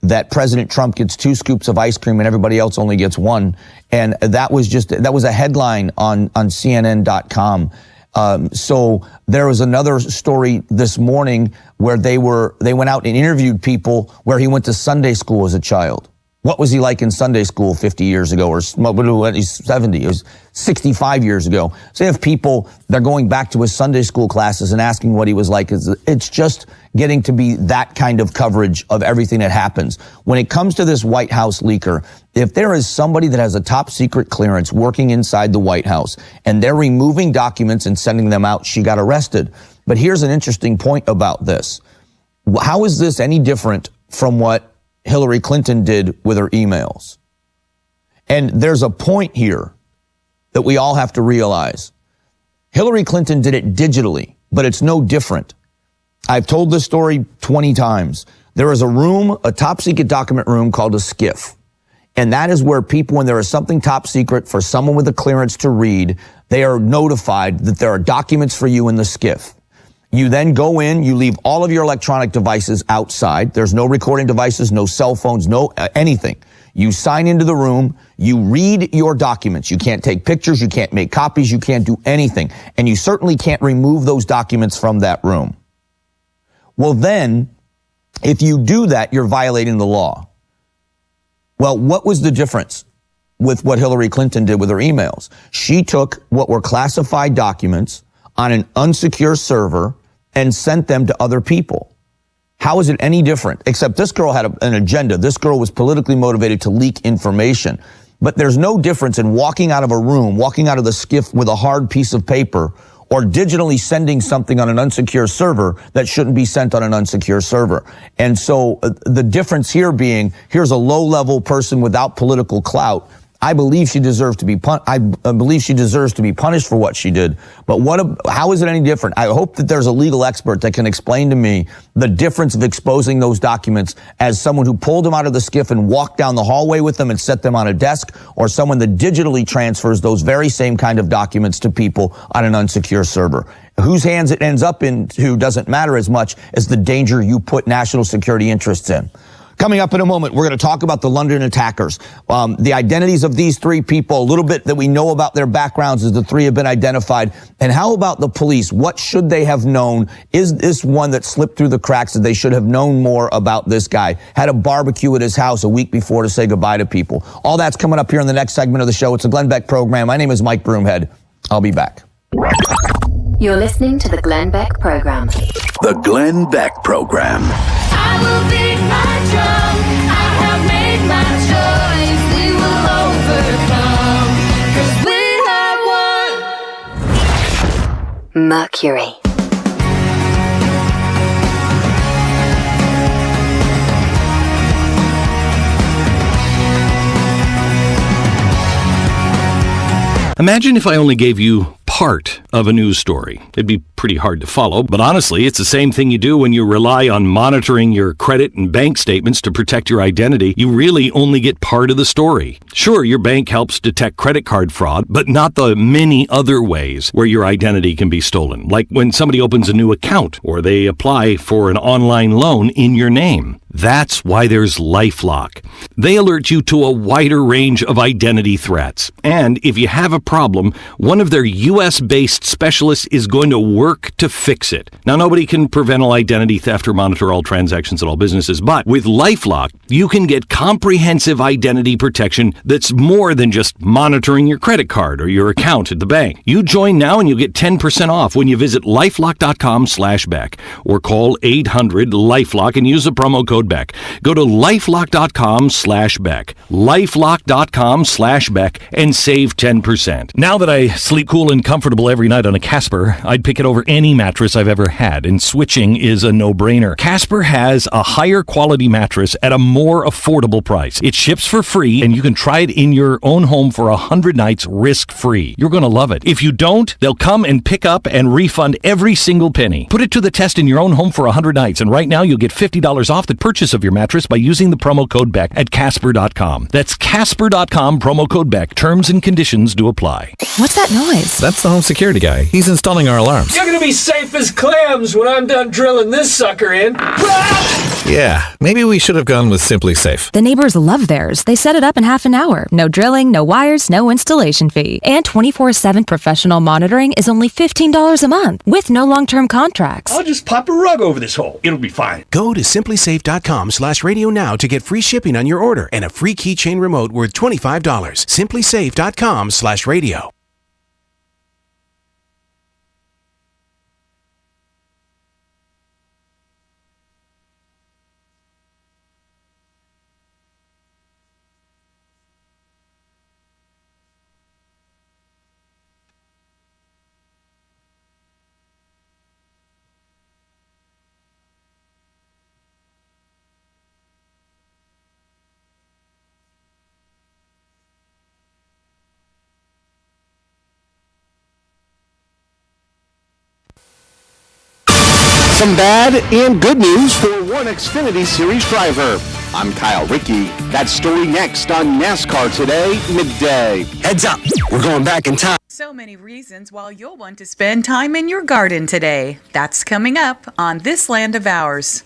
that President Trump gets 2 scoops of ice cream and everybody else only gets 1. And that was a headline on CNN.com. So there was another story this morning where they went out and interviewed people where he went to Sunday school as a child. What was he like in Sunday school 50 years ago, or he's 70, it was 65 years ago. So you have people, they're going back to his Sunday school classes and asking what he was like. It's just getting to be that kind of coverage of everything that happens. When it comes to this White House leaker, if there is somebody that has a top secret clearance working inside the White House and they're removing documents and sending them out, she got arrested. But here's an interesting point about this. How is this any different from what Hillary Clinton did with her emails? And there's a point here that we all have to realize. Hillary Clinton did it digitally, but it's no different. I've told this story 20 times. There is a room, a top secret document room called a SCIF. And that is where people, when there is something top secret for someone with a clearance to read, they are notified that there are documents for you in the SCIF. You then go in, you leave all of your electronic devices outside. There's no recording devices, no cell phones, no anything. You sign into the room, you read your documents. You can't take pictures, you can't make copies, you can't do anything. And you certainly can't remove those documents from that room. Well then, if you do that, you're violating the law. Well, what was the difference with what Hillary Clinton did with her emails? She took what were classified documents on an unsecure server and sent them to other people. How is it any different? Except this girl had an agenda. This girl was politically motivated to leak information. But there's no difference in walking out of a room, walking out of the SCIF with a hard piece of paper, or digitally sending something on an unsecure server that shouldn't be sent on an unsecure server. And so the difference here being, here's a low-level person without political clout. I believe she deserves to be punished for what she did. But how is it any different? I hope that there's a legal expert that can explain to me the difference of exposing those documents as someone who pulled them out of the SCIF and walked down the hallway with them and set them on a desk, or someone that digitally transfers those very same kind of documents to people on an unsecure server. Whose hands it ends up into doesn't matter as much as the danger you put national security interests in. Coming up in a moment, we're going to talk about the London attackers. The identities of these three people, a little bit that we know about their backgrounds as the three have been identified. And how about the police? What should they have known? Is this one that slipped through the cracks that they should have known more about this guy? Had a barbecue at his house a week before to say goodbye to people. All that's coming up here in the next segment of the show. It's a Glenn Beck program. My name is Mike Broomhead. I'll be back. You're listening to the Glenn Beck program. The Glenn Beck program. I will beat my drum. I have made my choice. We will overcome. 'Cause we have won. Mercury. Imagine if I only gave you part of a news story. It'd be pretty hard to follow, but honestly, it's the same thing you do when you rely on monitoring your credit and bank statements to protect your identity. You really only get part of the story. Sure, your bank helps detect credit card fraud, but not the many other ways where your identity can be stolen, like when somebody opens a new account or they apply for an online loan in your name. That's why there's LifeLock. They alert you to a wider range of identity threats. And if you have a problem, one of their U.S.-based specialists is going to work to fix it. Now, nobody can prevent all identity theft or monitor all transactions at all businesses, but with LifeLock, you can get comprehensive identity protection that's more than just monitoring your credit card or your account at the bank. You join now and you'll get 10% off when you visit lifelock.com/Beck or call 800-LifeLock and use the promo code Beck. Go to lifelock.com/Beck. Lifelock.com/Beck and save 10%. Now that I sleep cool and comfortable every night on a Casper, I'd pick it over any mattress I've ever had, and switching is a no-brainer. Casper has a higher quality mattress at a more affordable price. It ships for free, and you can try it in your own home for 100 nights risk-free. You're going to love it. If you don't, they'll come and pick up and refund every single penny. Put it to the test in your own home for 100 nights, and right now you'll get $50 off the purchase of your mattress by using the promo code Beck at Casper.com. That's Casper.com, promo code Beck. Terms and conditions do apply. What's that noise? That's the home security guy. He's installing our alarms. You're gonna be safe as clams when I'm done drilling this sucker in. Yeah, maybe we should have gone with Simply Safe. The neighbors love theirs. They set it up in half an hour. No drilling, no wires, no installation fee. And 24/7 professional monitoring is only $15 a month with no long-term contracts. I'll just pop a rug over this hole. It'll be fine. Go to simplysafe.com/radio now to get free shipping on your order and a free keychain remote worth $25. Simplysafe.com/radio. Some bad and good news for one Xfinity Series driver. I'm Kyle Rickey. That story next on NASCAR Today, midday. Heads up, we're going back in time. So many reasons why you'll want to spend time in your garden today. That's coming up on This Land of Ours.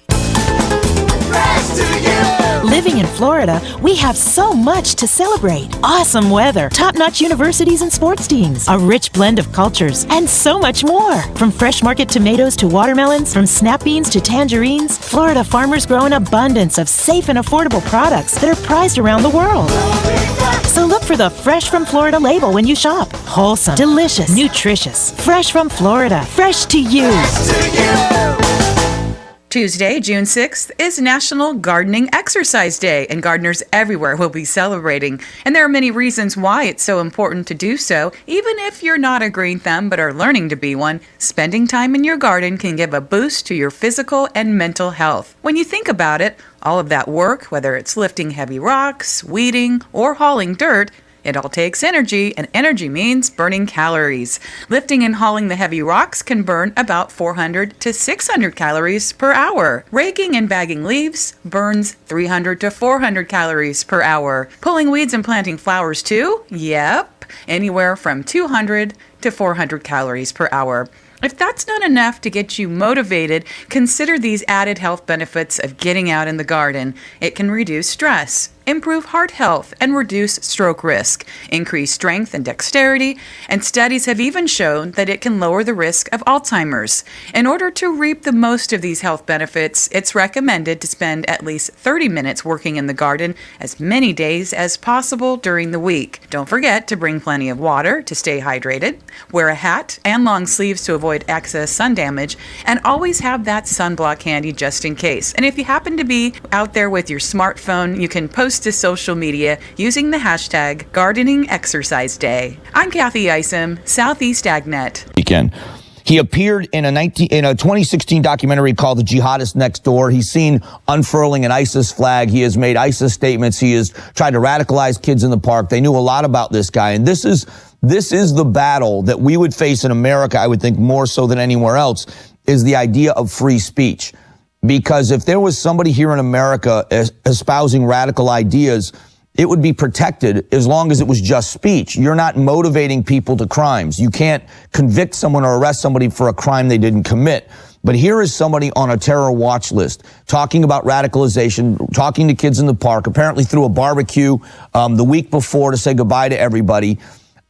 Living in Florida, we have so much to celebrate. Awesome weather, top-notch universities and sports teams, a rich blend of cultures, and so much more. From fresh market tomatoes to watermelons, from snap beans to tangerines, Florida farmers grow an abundance of safe and affordable products that are prized around the world. So look for the Fresh from Florida label when you shop. Wholesome, delicious, nutritious. Fresh from Florida. Fresh to you. Tuesday, June 6th, is National Gardening Exercise Day, and gardeners everywhere will be celebrating. And there are many reasons why it's so important to do so. Even if you're not a green thumb but are learning to be one, spending time in your garden can give a boost to your physical and mental health. When you think about it, all of that work, whether it's lifting heavy rocks, weeding, or hauling dirt, it all takes energy, and energy means burning calories. Lifting and hauling the heavy rocks can burn about 400 to 600 calories per hour. Raking and bagging leaves burns 300 to 400 calories per hour. Pulling weeds and planting flowers too? Yep, anywhere from 200 to 400 calories per hour. If that's not enough to get you motivated, consider these added health benefits of getting out in the garden. It can reduce stress, improve heart health, and reduce stroke risk, increase strength and dexterity, and studies have even shown that it can lower the risk of Alzheimer's. In order to reap the most of these health benefits, it's recommended to spend at least 30 minutes working in the garden as many days as possible during the week. Don't forget to bring plenty of water to stay hydrated, wear a hat and long sleeves to avoid excess sun damage, and always have that sunblock handy just in case. And if you happen to be out there with your smartphone, you can post to social media using the hashtag Gardening Exercise Day. I'm Kathy Isom, Southeast AgNet. Weekend. He appeared in a 2016 documentary called The Jihadist Next Door. He's seen unfurling an ISIS flag. He has made ISIS statements. He has tried to radicalize kids in the park. They knew a lot about this guy. And this is the battle that we would face in America, I would think more so than anywhere else, is the idea of free speech. Because if there was somebody here in America espousing radical ideas, it would be protected as long as it was just speech. You're not motivating people to crimes. You can't convict someone or arrest somebody for a crime they didn't commit. But here is somebody on a terror watch list talking about radicalization, talking to kids in the park, apparently threw a barbecue the week before to say goodbye to everybody.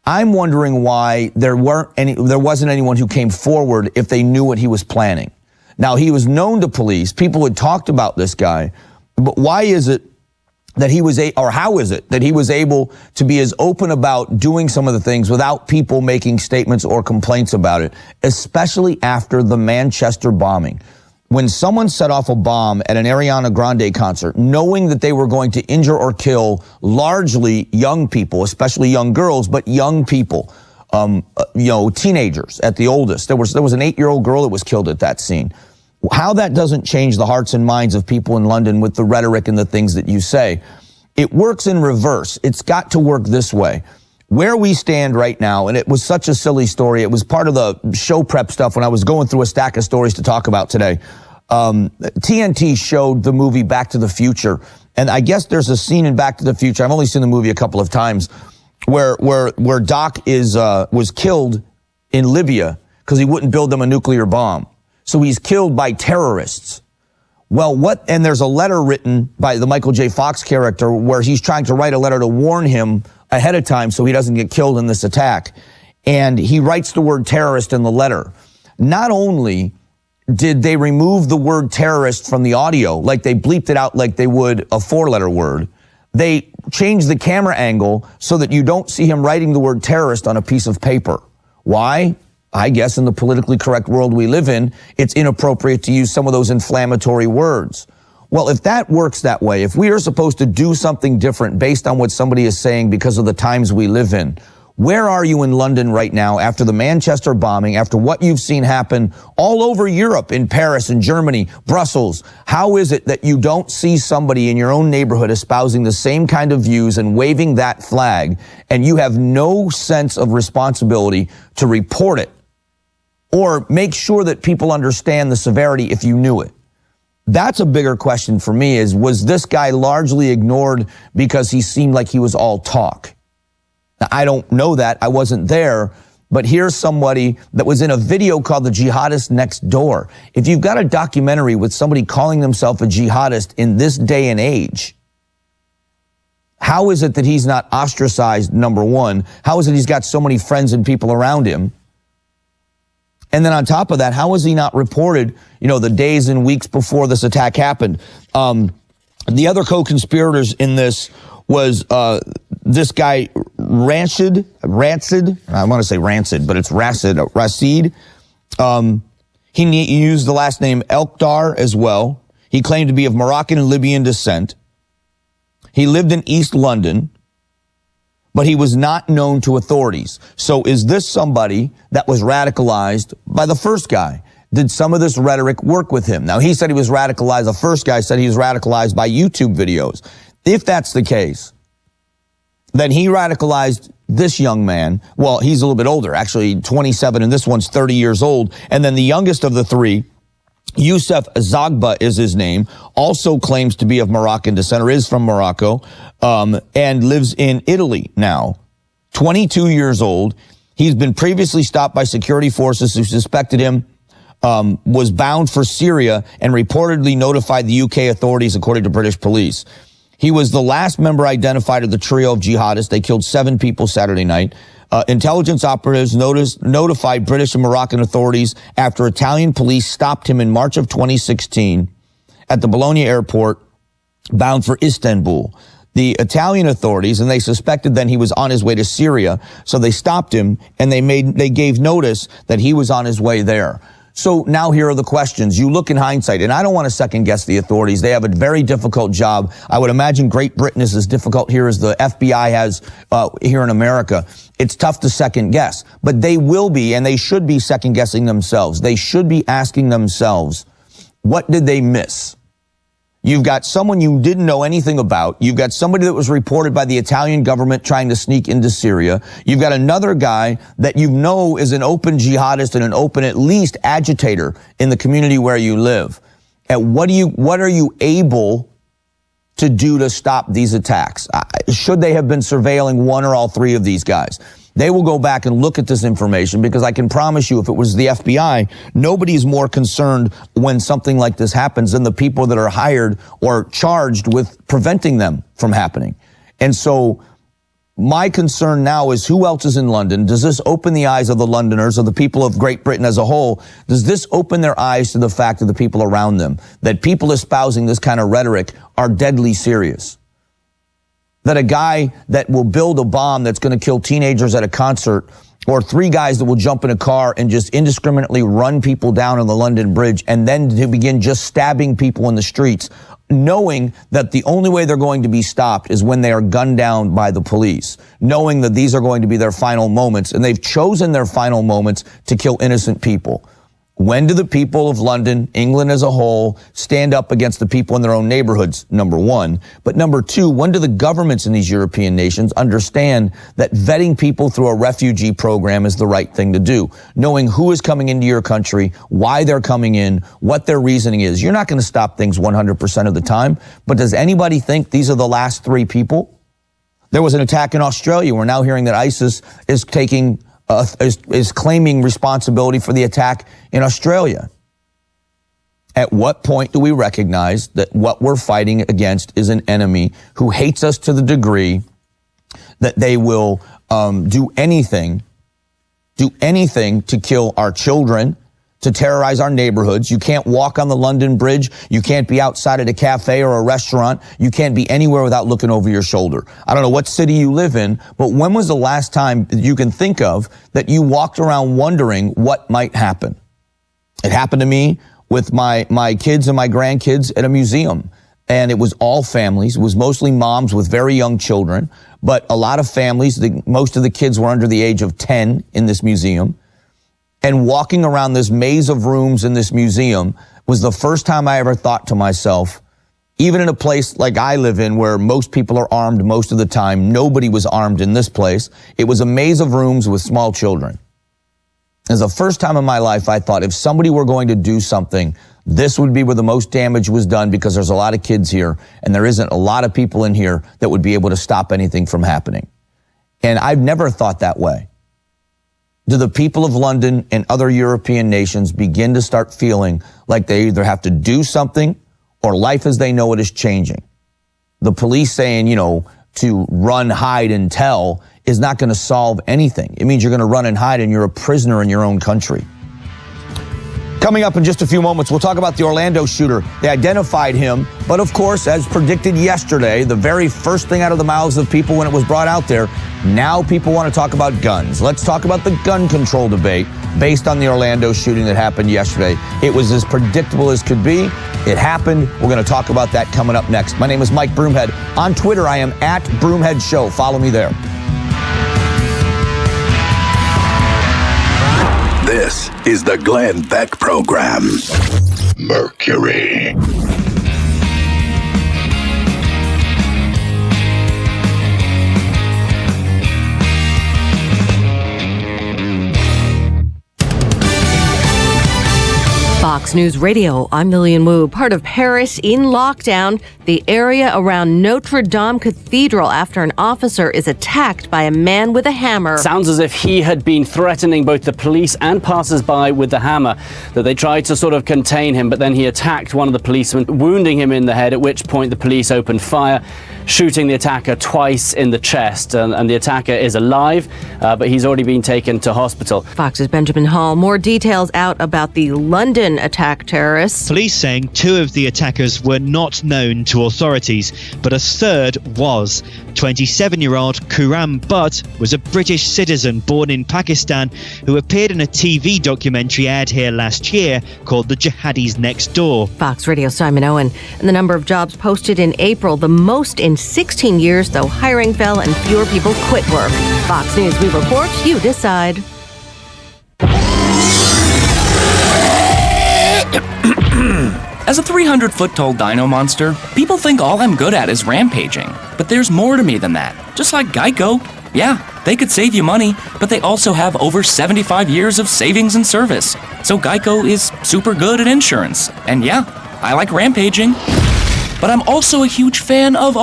I'm wondering why there wasn't anyone who came forward if they knew what he was planning. Now, he was known to police. People had talked about this guy. But why is it that he was how is it that he was able to be as open about doing some of the things without people making statements or complaints about it, especially after the Manchester bombing? When someone set off a bomb at an Ariana Grande concert, knowing that they were going to injure or kill largely young people, especially young girls, but young people, teenagers at the oldest. There was an 8-year-old girl that was killed at that scene. How that doesn't change the hearts and minds of people in London with the rhetoric and the things that you say. It works in reverse. It's got to work this way. Where we stand right now, and it was such a silly story. It was part of the show prep stuff when I was going through a stack of stories to talk about today. TNT showed the movie Back to the Future. And I guess there's a scene in Back to the Future. I've only seen the movie a couple of times where Doc was killed in Libya because he wouldn't build them a nuclear bomb. So he's killed by terrorists. Well, and there's a letter written by the Michael J. Fox character where he's trying to write a letter to warn him ahead of time so he doesn't get killed in this attack. And he writes the word terrorist in the letter. Not only did they remove the word terrorist from the audio, like they bleeped it out like they would a 4-letter word, they changed the camera angle so that you don't see him writing the word terrorist on a piece of paper. Why? I guess in the politically correct world we live in, it's inappropriate to use some of those inflammatory words. Well, if that works that way, if we are supposed to do something different based on what somebody is saying because of the times we live in, where are you in London right now after the Manchester bombing, after what you've seen happen all over Europe, in Paris and Germany, Brussels? How is it that you don't see somebody in your own neighborhood espousing the same kind of views and waving that flag, and you have no sense of responsibility to report it or make sure that people understand the severity if you knew it? That's a bigger question for me, was this guy largely ignored because he seemed like he was all talk? Now, I don't know that. I wasn't there. But here's somebody that was in a video called The Jihadist Next Door. If you've got a documentary with somebody calling themselves a jihadist in this day and age, how is it that he's not ostracized, number one? How is it he's got so many friends and people around him? And then on top of that, how is he not reported, the days and weeks before this attack happened? The other co-conspirators in this was this guy, Rancid. I want to say Rancid, but it's Racid. He used the last name Elkdar as well. He claimed to be of Moroccan and Libyan descent. He lived in East London, but he was not known to authorities. So is this somebody that was radicalized by the first guy? Did some of this rhetoric work with him? Now, he said he was radicalized. The first guy said he was radicalized by YouTube videos. If that's the case, then he radicalized this young man. Well, he's a little bit older, actually 27, and this one's 30 years old. And then the youngest of the three, Youssef Zagba is his name, also claims to be of Moroccan descent, or is from Morocco, and lives in Italy now. 22 years old. He's been previously stopped by security forces who suspected him was bound for Syria and reportedly notified the UK authorities, according to British police. He was the last member identified of the trio of jihadists. They killed 7 people Saturday night. Intelligence operatives notified British and Moroccan authorities after Italian police stopped him in March of 2016 at the Bologna airport, bound for Istanbul. The Italian authorities, and they suspected then he was on his way to Syria, so they stopped him and they gave notice that he was on his way there. So now here are the questions. You look in hindsight, and I don't want to second guess the authorities. They have a very difficult job. I would imagine Great Britain is as difficult here as the FBI has here in America. It's tough to second guess, but they will be, and they should be second guessing themselves. They should be asking themselves, what did they miss? You've got someone you didn't know anything about. You've got somebody that was reported by the Italian government trying to sneak into Syria. You've got another guy that you know is an open jihadist and an open, at least, agitator in the community where you live. And what are you able to do to stop these attacks? Should they have been surveilling one or all 3 of these guys? They will go back and look at this information, because I can promise you, if it was the FBI, nobody's more concerned when something like this happens than the people that are hired or charged with preventing them from happening. And so my concern now is, who else is in London? Does this open the eyes of the Londoners, of the people of Great Britain as a whole? Does this open their eyes to the fact of the people around them, that people espousing this kind of rhetoric are deadly serious? That a guy that will build a bomb that's going to kill teenagers at a concert, or 3 guys that will jump in a car and just indiscriminately run people down on the London Bridge, and then to begin just stabbing people in the streets, knowing that the only way they're going to be stopped is when they are gunned down by the police, knowing that these are going to be their final moments, and they've chosen their final moments to kill innocent people. When do the people of London, England as a whole, stand up against the people in their own neighborhoods? Number 1. But number 2, when do the governments in these European nations understand that vetting people through a refugee program is the right thing to do? Knowing who is coming into your country, why they're coming in, what their reasoning is. You're not going to stop things 100% of the time, but does anybody think these are the last 3 people? There was an attack in Australia. We're now hearing that ISIS is is claiming responsibility for the attack in Australia. At what point do we recognize that what we're fighting against is an enemy who hates us to the degree that they will do anything to kill our children, to terrorize our neighborhoods? You can't walk on the London Bridge. You can't be outside at a cafe or a restaurant. You can't be anywhere without looking over your shoulder. I don't know what city you live in, but when was the last time that you can think of that you walked around wondering what might happen? It happened to me with my kids and my grandkids at a museum. And it was all families. It was mostly moms with very young children, but a lot of families. Most of the kids were under the age of 10 in this museum. And walking around this maze of rooms in this museum was the first time I ever thought to myself, even in a place like I live in where most people are armed most of the time, nobody was armed in this place. It was a maze of rooms with small children. It was the first time in my life I thought, if somebody were going to do something, this would be where the most damage was done, because there's a lot of kids here and there isn't a lot of people in here that would be able to stop anything from happening. And I've never thought that way. Do the people of London and other European nations begin to start feeling like they either have to do something or life as they know it is changing? The police saying, to run, hide, and tell is not going to solve anything. It means you're going to run and hide and you're a prisoner in your own country. Coming up in just a few moments, we'll talk about the Orlando shooter. They identified him, but of course, as predicted yesterday, the very first thing out of the mouths of people when it was brought out there, now people want to talk about guns. Let's talk about the gun control debate based on the Orlando shooting that happened yesterday. It was as predictable as could be. It happened. We're going to talk about that coming up next. My name is Mike Broomhead. On Twitter, I am at Broomhead Show. Follow me there. This is the Glenn Beck Program. Mercury. Fox Fox News Radio, I'm Million Wu. Part of Paris in lockdown, the area around Notre Dame Cathedral after an officer is attacked by a man with a hammer. Sounds as if he had been threatening both the police and passers-by with the hammer, that they tried to sort of contain him, but then he attacked one of the policemen, wounding him in the head, at which point the police opened fire, shooting the attacker twice in the chest. And the attacker is alive, but he's already been taken to hospital. Fox's Benjamin Hall. More details out about the London attack terrorists. Police saying two of the attackers were not known to authorities, but a third was. 27-year-old Khurram Butt was a British citizen born in Pakistan who appeared in a TV documentary aired here last year called The Jihadis Next Door. Fox Radio Simon Owen. And the number of jobs posted in April, the most in 16 years, though hiring fell and fewer people quit work. Fox News, we report, you decide. As a 300-foot-tall dino monster, people think all I'm good at is rampaging. But there's more to me than that. Just like Geico. Yeah, they could save you money, but they also have over 75 years of savings and service. So Geico is super good at insurance. And yeah, I like rampaging. But I'm also a huge fan of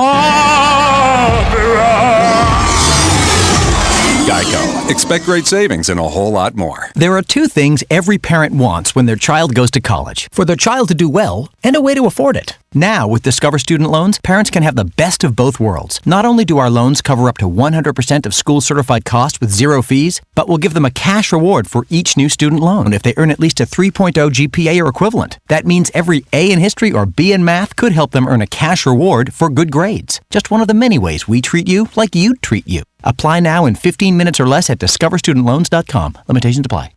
Geico. Expect great savings and a whole lot more. There are two things every parent wants when their child goes to college. For their child to do well and a way to afford it. Now, with Discover Student Loans, parents can have the best of both worlds. Not only do our loans cover up to 100% of school-certified costs with zero fees, but we'll give them a cash reward for each new student loan if they earn at least a 3.0 GPA or equivalent. That means every A in history or B in math could help them earn a cash reward for good grades. Just one of the many ways we treat you like you'd treat you. Apply now in 15 minutes or less at discoverstudentloans.com. Limitations apply.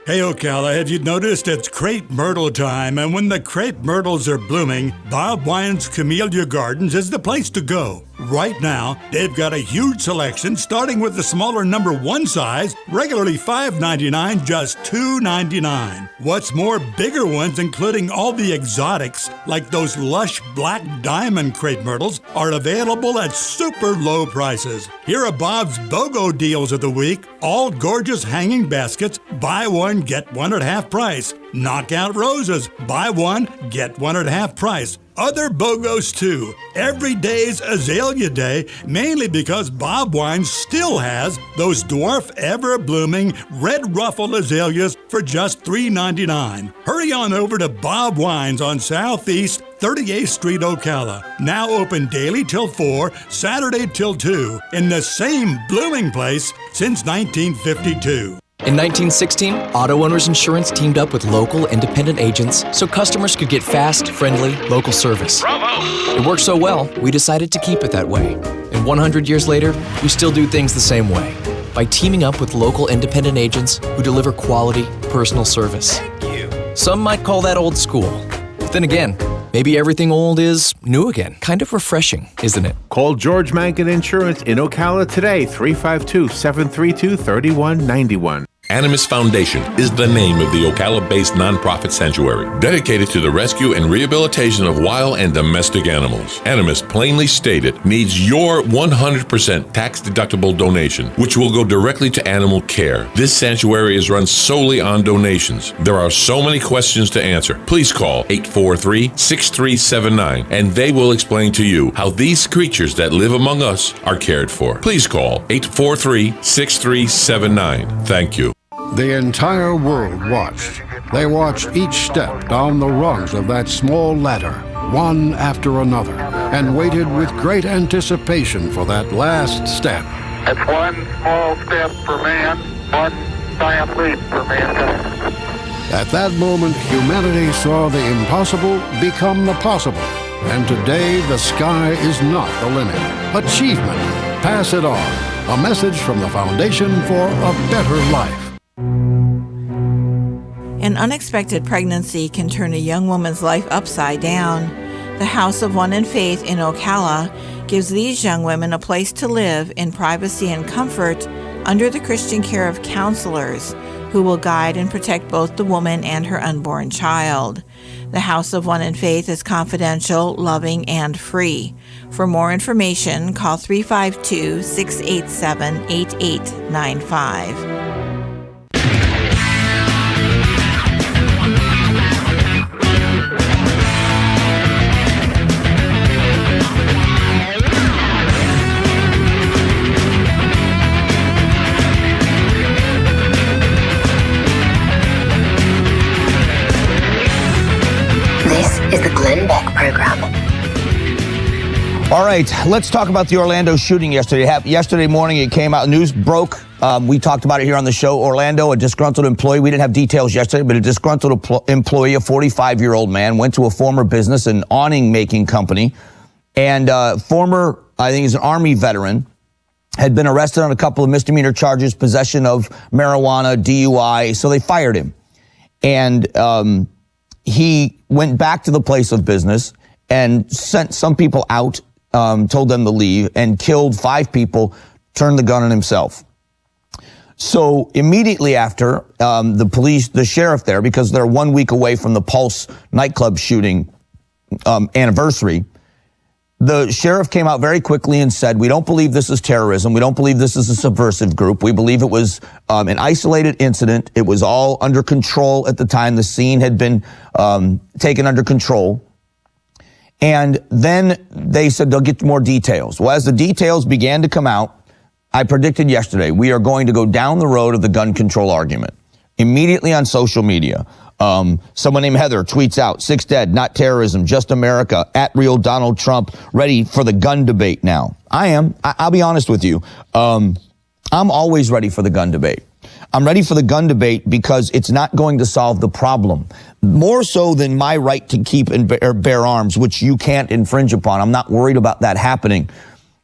Hey Ocala, have you noticed it's crepe myrtle time? And when the crepe myrtles are blooming, Bob Wine's Camellia Gardens is the place to go. Right now, they've got a huge selection starting with the smaller number 1 size, regularly $5.99, just $2.99. What's more, bigger ones, including all the exotics, like those lush black diamond crepe myrtles, are available at super low prices. Here are Bob's BOGO deals of the week. All gorgeous hanging baskets, buy one, get one at half price. Knockout roses, buy one, get one at half price. Other BOGOs too. Every day's Azalea Day, mainly because Bob Wine still has those dwarf ever-blooming red ruffled azaleas for just $3.99. Hurry on over to Bob Wine's on Southeast 38th Street, Ocala. Now open daily till 4, Saturday till 2, in the same blooming place since 1952. In 1916, Auto Owners Insurance teamed up with local independent agents so customers could get fast, friendly, local service. Bravo! It worked so well, we decided to keep it that way. And 100 years later, we still do things the same way. By teaming up with local independent agents who deliver quality, personal service. Some might call that old school. But then again, maybe everything old is new again. Kind of refreshing, isn't it? Call George Mankin Insurance in Ocala today, 352-732-3191. Animus Foundation is the name of the Ocala-based nonprofit sanctuary dedicated to the rescue and rehabilitation of wild and domestic animals. Animus, plainly stated, needs your 100% tax-deductible donation, which will go directly to animal care. This sanctuary is run solely on donations. There are so many questions to answer. Please call 843-6379, and they will explain to you how these creatures that live among us are cared for. Please call 843-6379. Thank you. The entire world watched. They watched each step down the rungs of that small ladder, one after another, and waited with great anticipation for that last step. It's one small step for man, one giant leap for mankind. At that moment, humanity saw the impossible become the possible. And today, the sky is not the limit. Achievement. Pass it on. A message from the Foundation for a Better Life. An unexpected pregnancy can turn a young woman's life upside down. The House of One in Faith in Ocala gives these young women a place to live in privacy and comfort under the Christian care of counselors who will guide and protect both the woman and her unborn child. The House of One in Faith is confidential, loving, and free. For more information, call 352-687-8895. All right, let's talk about the Orlando shooting yesterday. Yesterday morning, it came out, news broke. We talked about it here on the show. Orlando, a disgruntled employee. We didn't have details yesterday, but a disgruntled employee, a 45-year-old man, went to a former business, an awning-making company, and former, I think he's an Army veteran, had been arrested on a couple of misdemeanor charges, possession of marijuana, DUI, so they fired him. And he went back to the place of business and sent some people out, told them to leave, and killed 5 people, turned the gun on himself. So immediately after, the sheriff there, because they're 1 week away from the Pulse nightclub shooting anniversary, the sheriff came out very quickly and said, we don't believe this is terrorism. We don't believe this is a subversive group. We believe it was an isolated incident. It was all under control at the time. The scene had been taken under control. And then they said they'll get more details. Well, as the details began to come out, I predicted yesterday, we are going to go down the road of the gun control argument. Immediately on social media, someone named Heather tweets out, 6 dead, not terrorism, just America, @real Donald Trump, ready for the gun debate now. I am. I'll be honest with you. I'm always ready for the gun debate. I'm ready for the gun debate because it's not going to solve the problem. More so than my right to keep and bear arms, which you can't infringe upon. I'm not worried about that happening.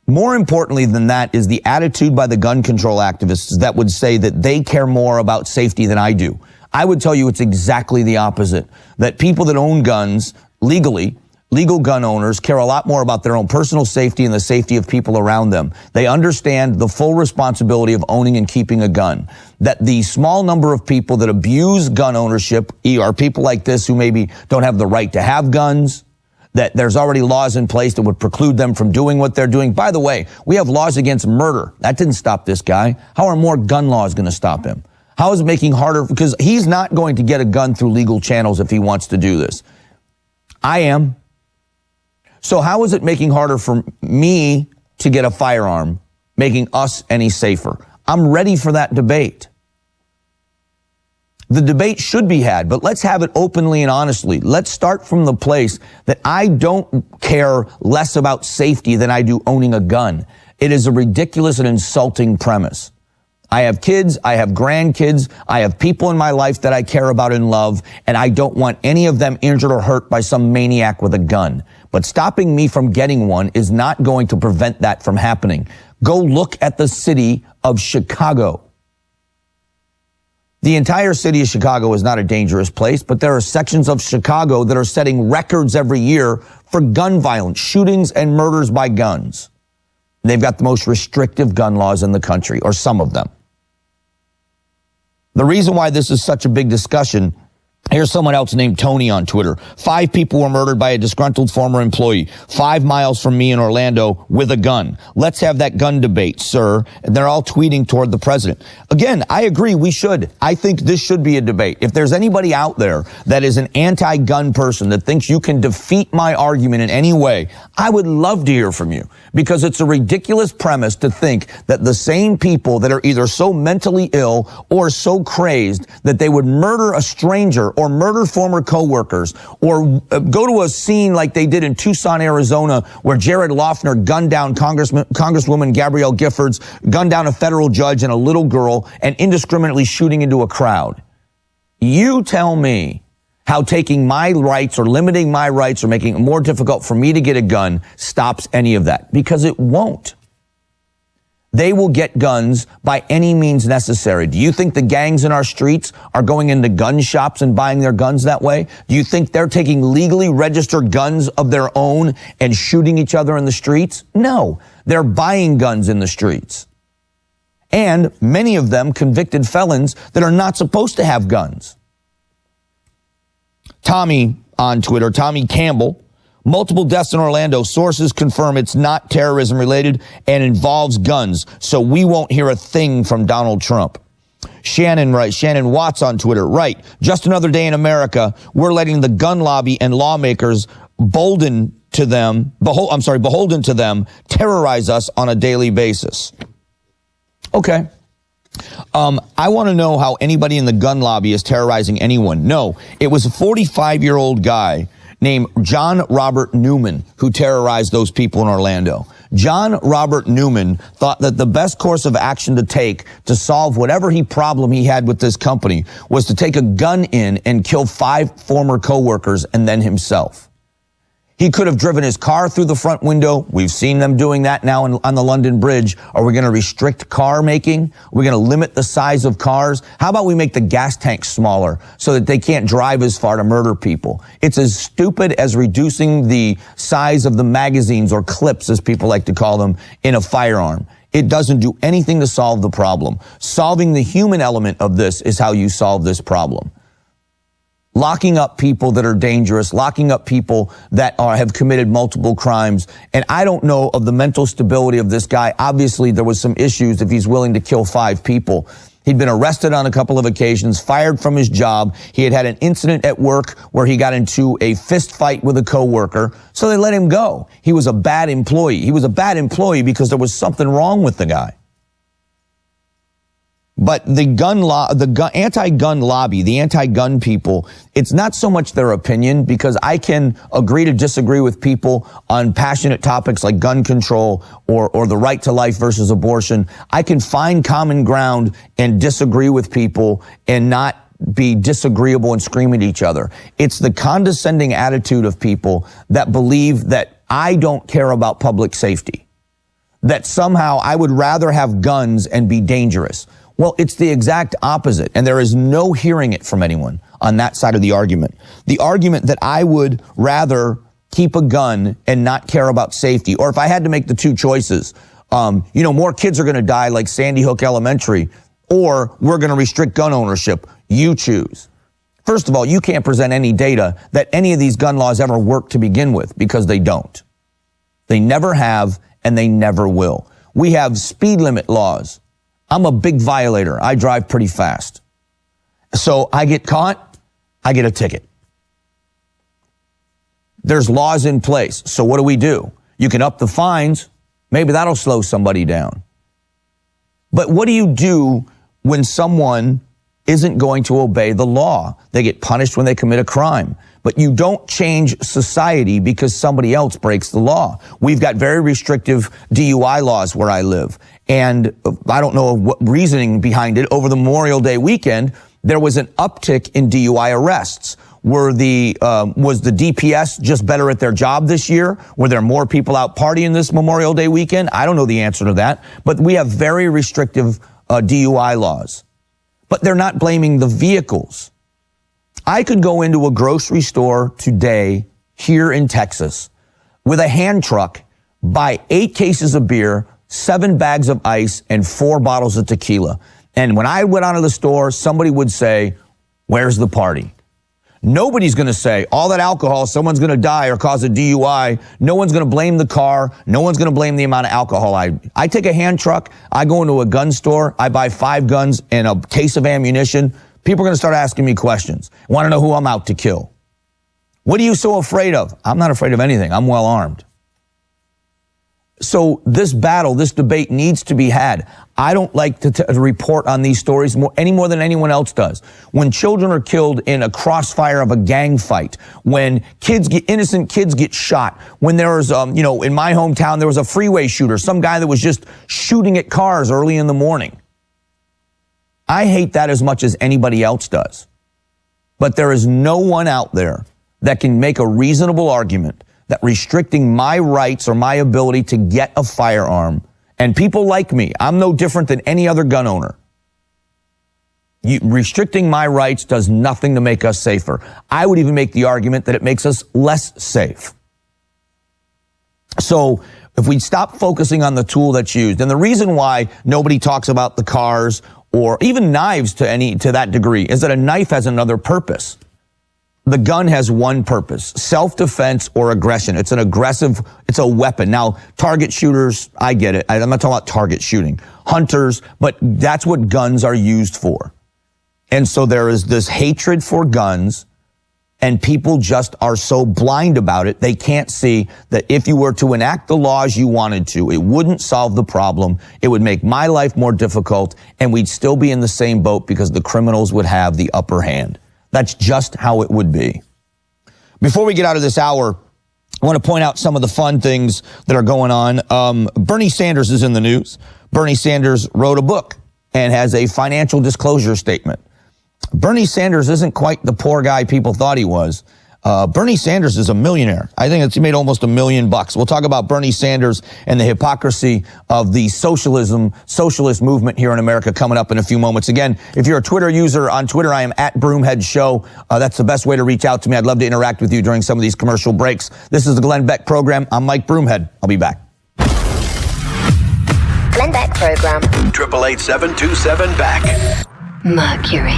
More importantly than that is the attitude by the gun control activists that would say that they care more about safety than I do. I would tell you it's exactly the opposite. That people that own guns legally, legal gun owners, care a lot more about their own personal safety and the safety of people around them. They understand the full responsibility of owning and keeping a gun. That the small number of people that abuse gun ownership are people like this who maybe don't have the right to have guns, that there's already laws in place that would preclude them from doing what they're doing. By the way, we have laws against murder. That didn't stop this guy. How are more gun laws going to stop him? How is it making harder? Because he's not going to get a gun through legal channels if he wants to do this. I am. So how is it making harder for me to get a firearm, making us any safer? I'm ready for that debate. The debate should be had, but let's have it openly and honestly. Let's start from the place that I don't care less about safety than I do owning a gun. It is a ridiculous and insulting premise. I have kids, I have grandkids, I have people in my life that I care about and love, and I don't want any of them injured or hurt by some maniac with a gun. But stopping me from getting one is not going to prevent that from happening. Go look at the city of Chicago. The entire city of Chicago is not a dangerous place, but there are sections of Chicago that are setting records every year for gun violence, shootings and murders by guns. They've got the most restrictive gun laws in the country, or some of them. The reason why this is such a big discussion, here's someone else named Tony on Twitter. 5 people were murdered by a disgruntled former employee 5 miles from me in Orlando with a gun. Let's have that gun debate, sir. And they're all tweeting toward the president. Again, I agree, we should. I think this should be a debate. If there's anybody out there that is an anti-gun person that thinks you can defeat my argument in any way, I would love to hear from you, because it's a ridiculous premise to think that the same people that are either so mentally ill or so crazed that they would murder a stranger or murder former coworkers or go to a scene like they did in Tucson, Arizona, where Jared Loughner gunned down Congresswoman Gabrielle Giffords, gunned down a federal judge and a little girl, and indiscriminately shooting into a crowd. You tell me how taking my rights or limiting my rights or making it more difficult for me to get a gun stops any of that, because it won't. They will get guns by any means necessary. Do you think the gangs in our streets are going into gun shops and buying their guns that way? Do you think they're taking legally registered guns of their own and shooting each other in the streets? No, they're buying guns in the streets. And many of them convicted felons that are not supposed to have guns. Tommy on Twitter, Tommy Campbell, multiple deaths in Orlando. Sources confirm it's not terrorism related and involves guns. So we won't hear a thing from Donald Trump. Shannon Watts on Twitter, right. Just another day in America. We're letting the gun lobby and lawmakers beholden to them, terrorize us on a daily basis. Okay. I want to know how anybody in the gun lobby is terrorizing anyone. No, it was a 45-year-old guy named John Robert Newman, who terrorized those people in Orlando. John Robert Newman thought that the best course of action to take to solve whatever problem he had with this company was to take a gun in and kill 5 former coworkers and then himself. He could have driven his car through the front window. We've seen them doing that now on the London Bridge. Are we going to restrict car making? We're going to limit the size of cars. How about we make the gas tanks smaller so that they can't drive as far to murder people? It's as stupid as reducing the size of the magazines, or clips as people like to call them, in a firearm. It doesn't do anything to solve the problem. Solving the human element of this is how you solve this problem. Locking up people that are dangerous, locking up people that have committed multiple crimes. And I don't know of the mental stability of this guy. Obviously, there was some issues if he's willing to kill 5 people. He'd been arrested on a couple of occasions, fired from his job. He had an incident at work where he got into a fist fight with a coworker, so they let him go. He was a bad employee. He was a bad employee because there was something wrong with the guy. But the anti-gun lobby, the anti-gun people, it's not so much their opinion, because I can agree to disagree with people on passionate topics like gun control or the right to life versus abortion. I can find common ground and disagree with people and not be disagreeable and scream at each other. It's the condescending attitude of people that believe that I don't care about public safety, that somehow I would rather have guns and be dangerous. Well, it's the exact opposite, and there is no hearing it from anyone on that side of the argument. The argument that I would rather keep a gun and not care about safety, or if I had to make the two choices, more kids are going to die like Sandy Hook Elementary, or we're going to restrict gun ownership. You choose. First of all, you can't present any data that any of these gun laws ever work to begin with, because they don't. They never have, and they never will. We have speed limit laws. I'm a big violator. I drive pretty fast. So I get caught, I get a ticket. There's laws in place. So what do? You can up the fines. Maybe that'll slow somebody down. But what do you do when someone isn't going to obey the law? They get punished when they commit a crime. But you don't change society because somebody else breaks the law. We've got very restrictive DUI laws where I live. And I don't know what reasoning behind it. Over the Memorial Day weekend, there was an uptick in DUI arrests. Was the DPS just better at their job this year? Were there more people out partying this Memorial Day weekend? I don't know the answer to that. But we have very restrictive DUI laws. But they're not blaming the vehicles. I could go into a grocery store today here in Texas with a hand truck, buy 8 cases of beer, 7 bags of ice, and 4 bottles of tequila. And when I went out of the store, somebody would say, "Where's the party?" Nobody's going to say, all that alcohol, someone's going to die or cause a DUI. No one's going to blame the car. No one's going to blame the amount of alcohol. I take a hand truck. I go into a gun store. I buy 5 guns and a case of ammunition. People are going to start asking me questions. Want to know who I'm out to kill. What are you so afraid of? I'm not afraid of anything. I'm well armed. So this battle, this debate needs to be had. I don't like to report on these stories any more than anyone else does. When children are killed in a crossfire of a gang fight, when innocent kids get shot, when there's, in my hometown, there was a freeway shooter, some guy that was just shooting at cars early in the morning. I hate that as much as anybody else does. But there is no one out there that can make a reasonable argument that restricting my rights or my ability to get a firearm, and people like me, I'm no different than any other gun owner. Restricting my rights does nothing to make us safer. I would even make the argument that it makes us less safe. So if we stop focusing on the tool that's used, and the reason why nobody talks about the cars or even knives to that degree is that a knife has another purpose. The gun has one purpose, self-defense or aggression. It's a weapon. Now, target shooters, I get it. I'm not talking about target shooting. Hunters, but that's what guns are used for. And so there is this hatred for guns, and people just are so blind about it, they can't see that if you were to enact the laws you wanted to, it wouldn't solve the problem. It would make my life more difficult, and we'd still be in the same boat because the criminals would have the upper hand. That's just how it would be. Before we get out of this hour, I want to point out some of the fun things that are going on. Bernie Sanders is in the news. Bernie Sanders wrote a book and has a financial disclosure statement. Bernie Sanders isn't quite the poor guy people thought he was. Bernie Sanders is a millionaire. I think he made almost $1 million. We'll talk about Bernie Sanders and the hypocrisy of the socialist movement here in America coming up in a few moments. Again, if you're a Twitter user on Twitter, I am at Broomhead Show. That's the best way to reach out to me. I'd love to interact with you during some of these commercial breaks. This is the Glenn Beck Program. I'm Mike Broomhead. I'll be back. Glenn Beck Program. 888-727-BECK. Mercury.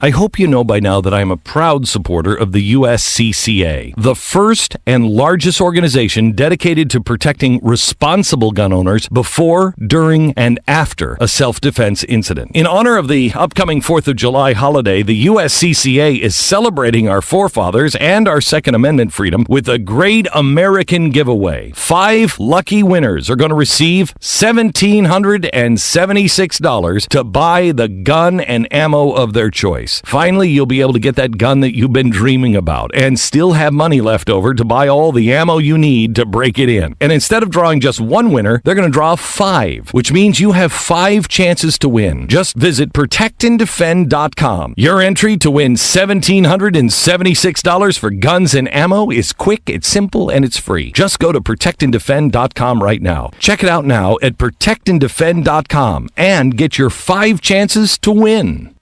I hope you know by now that I am a proud supporter of the USCCA, the first and largest organization dedicated to protecting responsible gun owners before, during, and after a self-defense incident. In honor of the upcoming 4th of July holiday, the USCCA is celebrating our forefathers and our Second Amendment freedom with a great American giveaway. 5 lucky winners are going to receive $1,776 to buy the gun and ammo of their choice. Finally, you'll be able to get that gun that you've been dreaming about and still have money left over to buy all the ammo you need to break it in. And instead of drawing just one winner, they're going to draw 5, which means you have 5 chances to win. Just visit protectanddefend.com. Your entry to win $1,776 for guns and ammo is quick, it's simple, and it's free. Just go to protectanddefend.com right now. Check it out now at protectanddefend.com and get your 5 chances to win.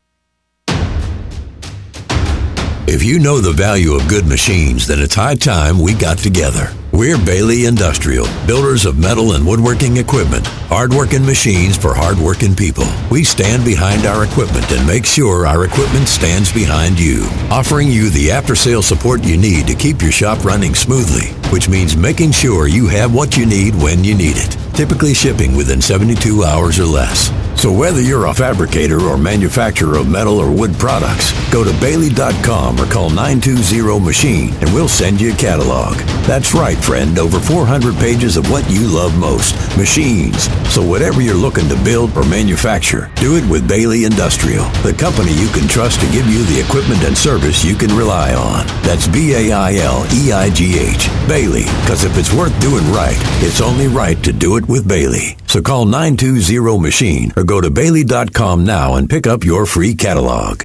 If you know the value of good machines, then it's high time we got together. We're Bailey Industrial, builders of metal and woodworking equipment, hard-working machines for hard-working people. We stand behind our equipment and make sure our equipment stands behind you, offering you the after-sale support you need to keep your shop running smoothly, which means making sure you have what you need when you need it, typically shipping within 72 hours or less. So whether you're a fabricator or manufacturer of metal or wood products, go to Bailey.com or call 920-MACHINE and we'll send you a catalog. That's right, friend, over 400 pages of what you love most, machines. So whatever you're looking to build or manufacture, do it with Bailey Industrial, the company you can trust to give you the equipment and service you can rely on. That's BAILEIGH, Bailey, because if it's worth doing right, it's only right to do it with Bailey. So call 920-MACHINE or go to Bailey.com now and pick up your free catalog.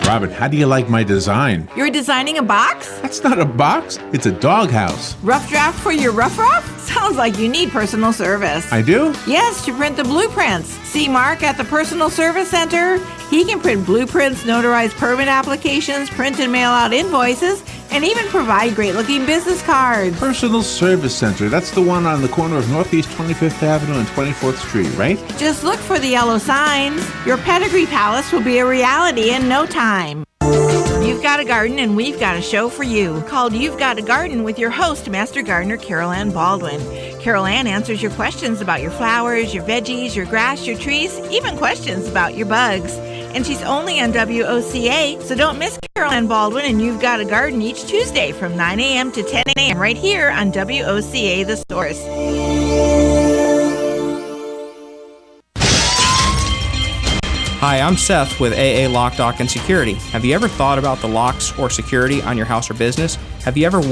Robin, how do you like my design? You're designing a box? That's not a box. It's a doghouse. Rough draft for your rough? Sounds like you need personal service. I do? Yes, to print the blueprints. See Mark at the Personal Service Center? He can print blueprints, notarize permit applications, print and mail out invoices, and even provide great-looking business cards. Personal Service Center. That's the one on the corner of Northeast 25th Avenue and 24th Street, right? Just look for the yellow signs. Your pedigree palace will be a reality in no time. You've got a garden and we've got a show for you called You've Got a Garden with your host, Master Gardener Carol Ann Baldwin. Carol Ann answers your questions about your flowers, your veggies, your grass, your trees, even questions about your bugs. And she's only on WOCA, so don't miss Carol Ann Baldwin and You've Got a Garden each Tuesday from 9 a.m. to 10 a.m. right here on WOCA The Source. Hi, I'm Seth with AA Lock, Dock, and Security. Have you ever thought about the locks or security on your house or business? Have you ever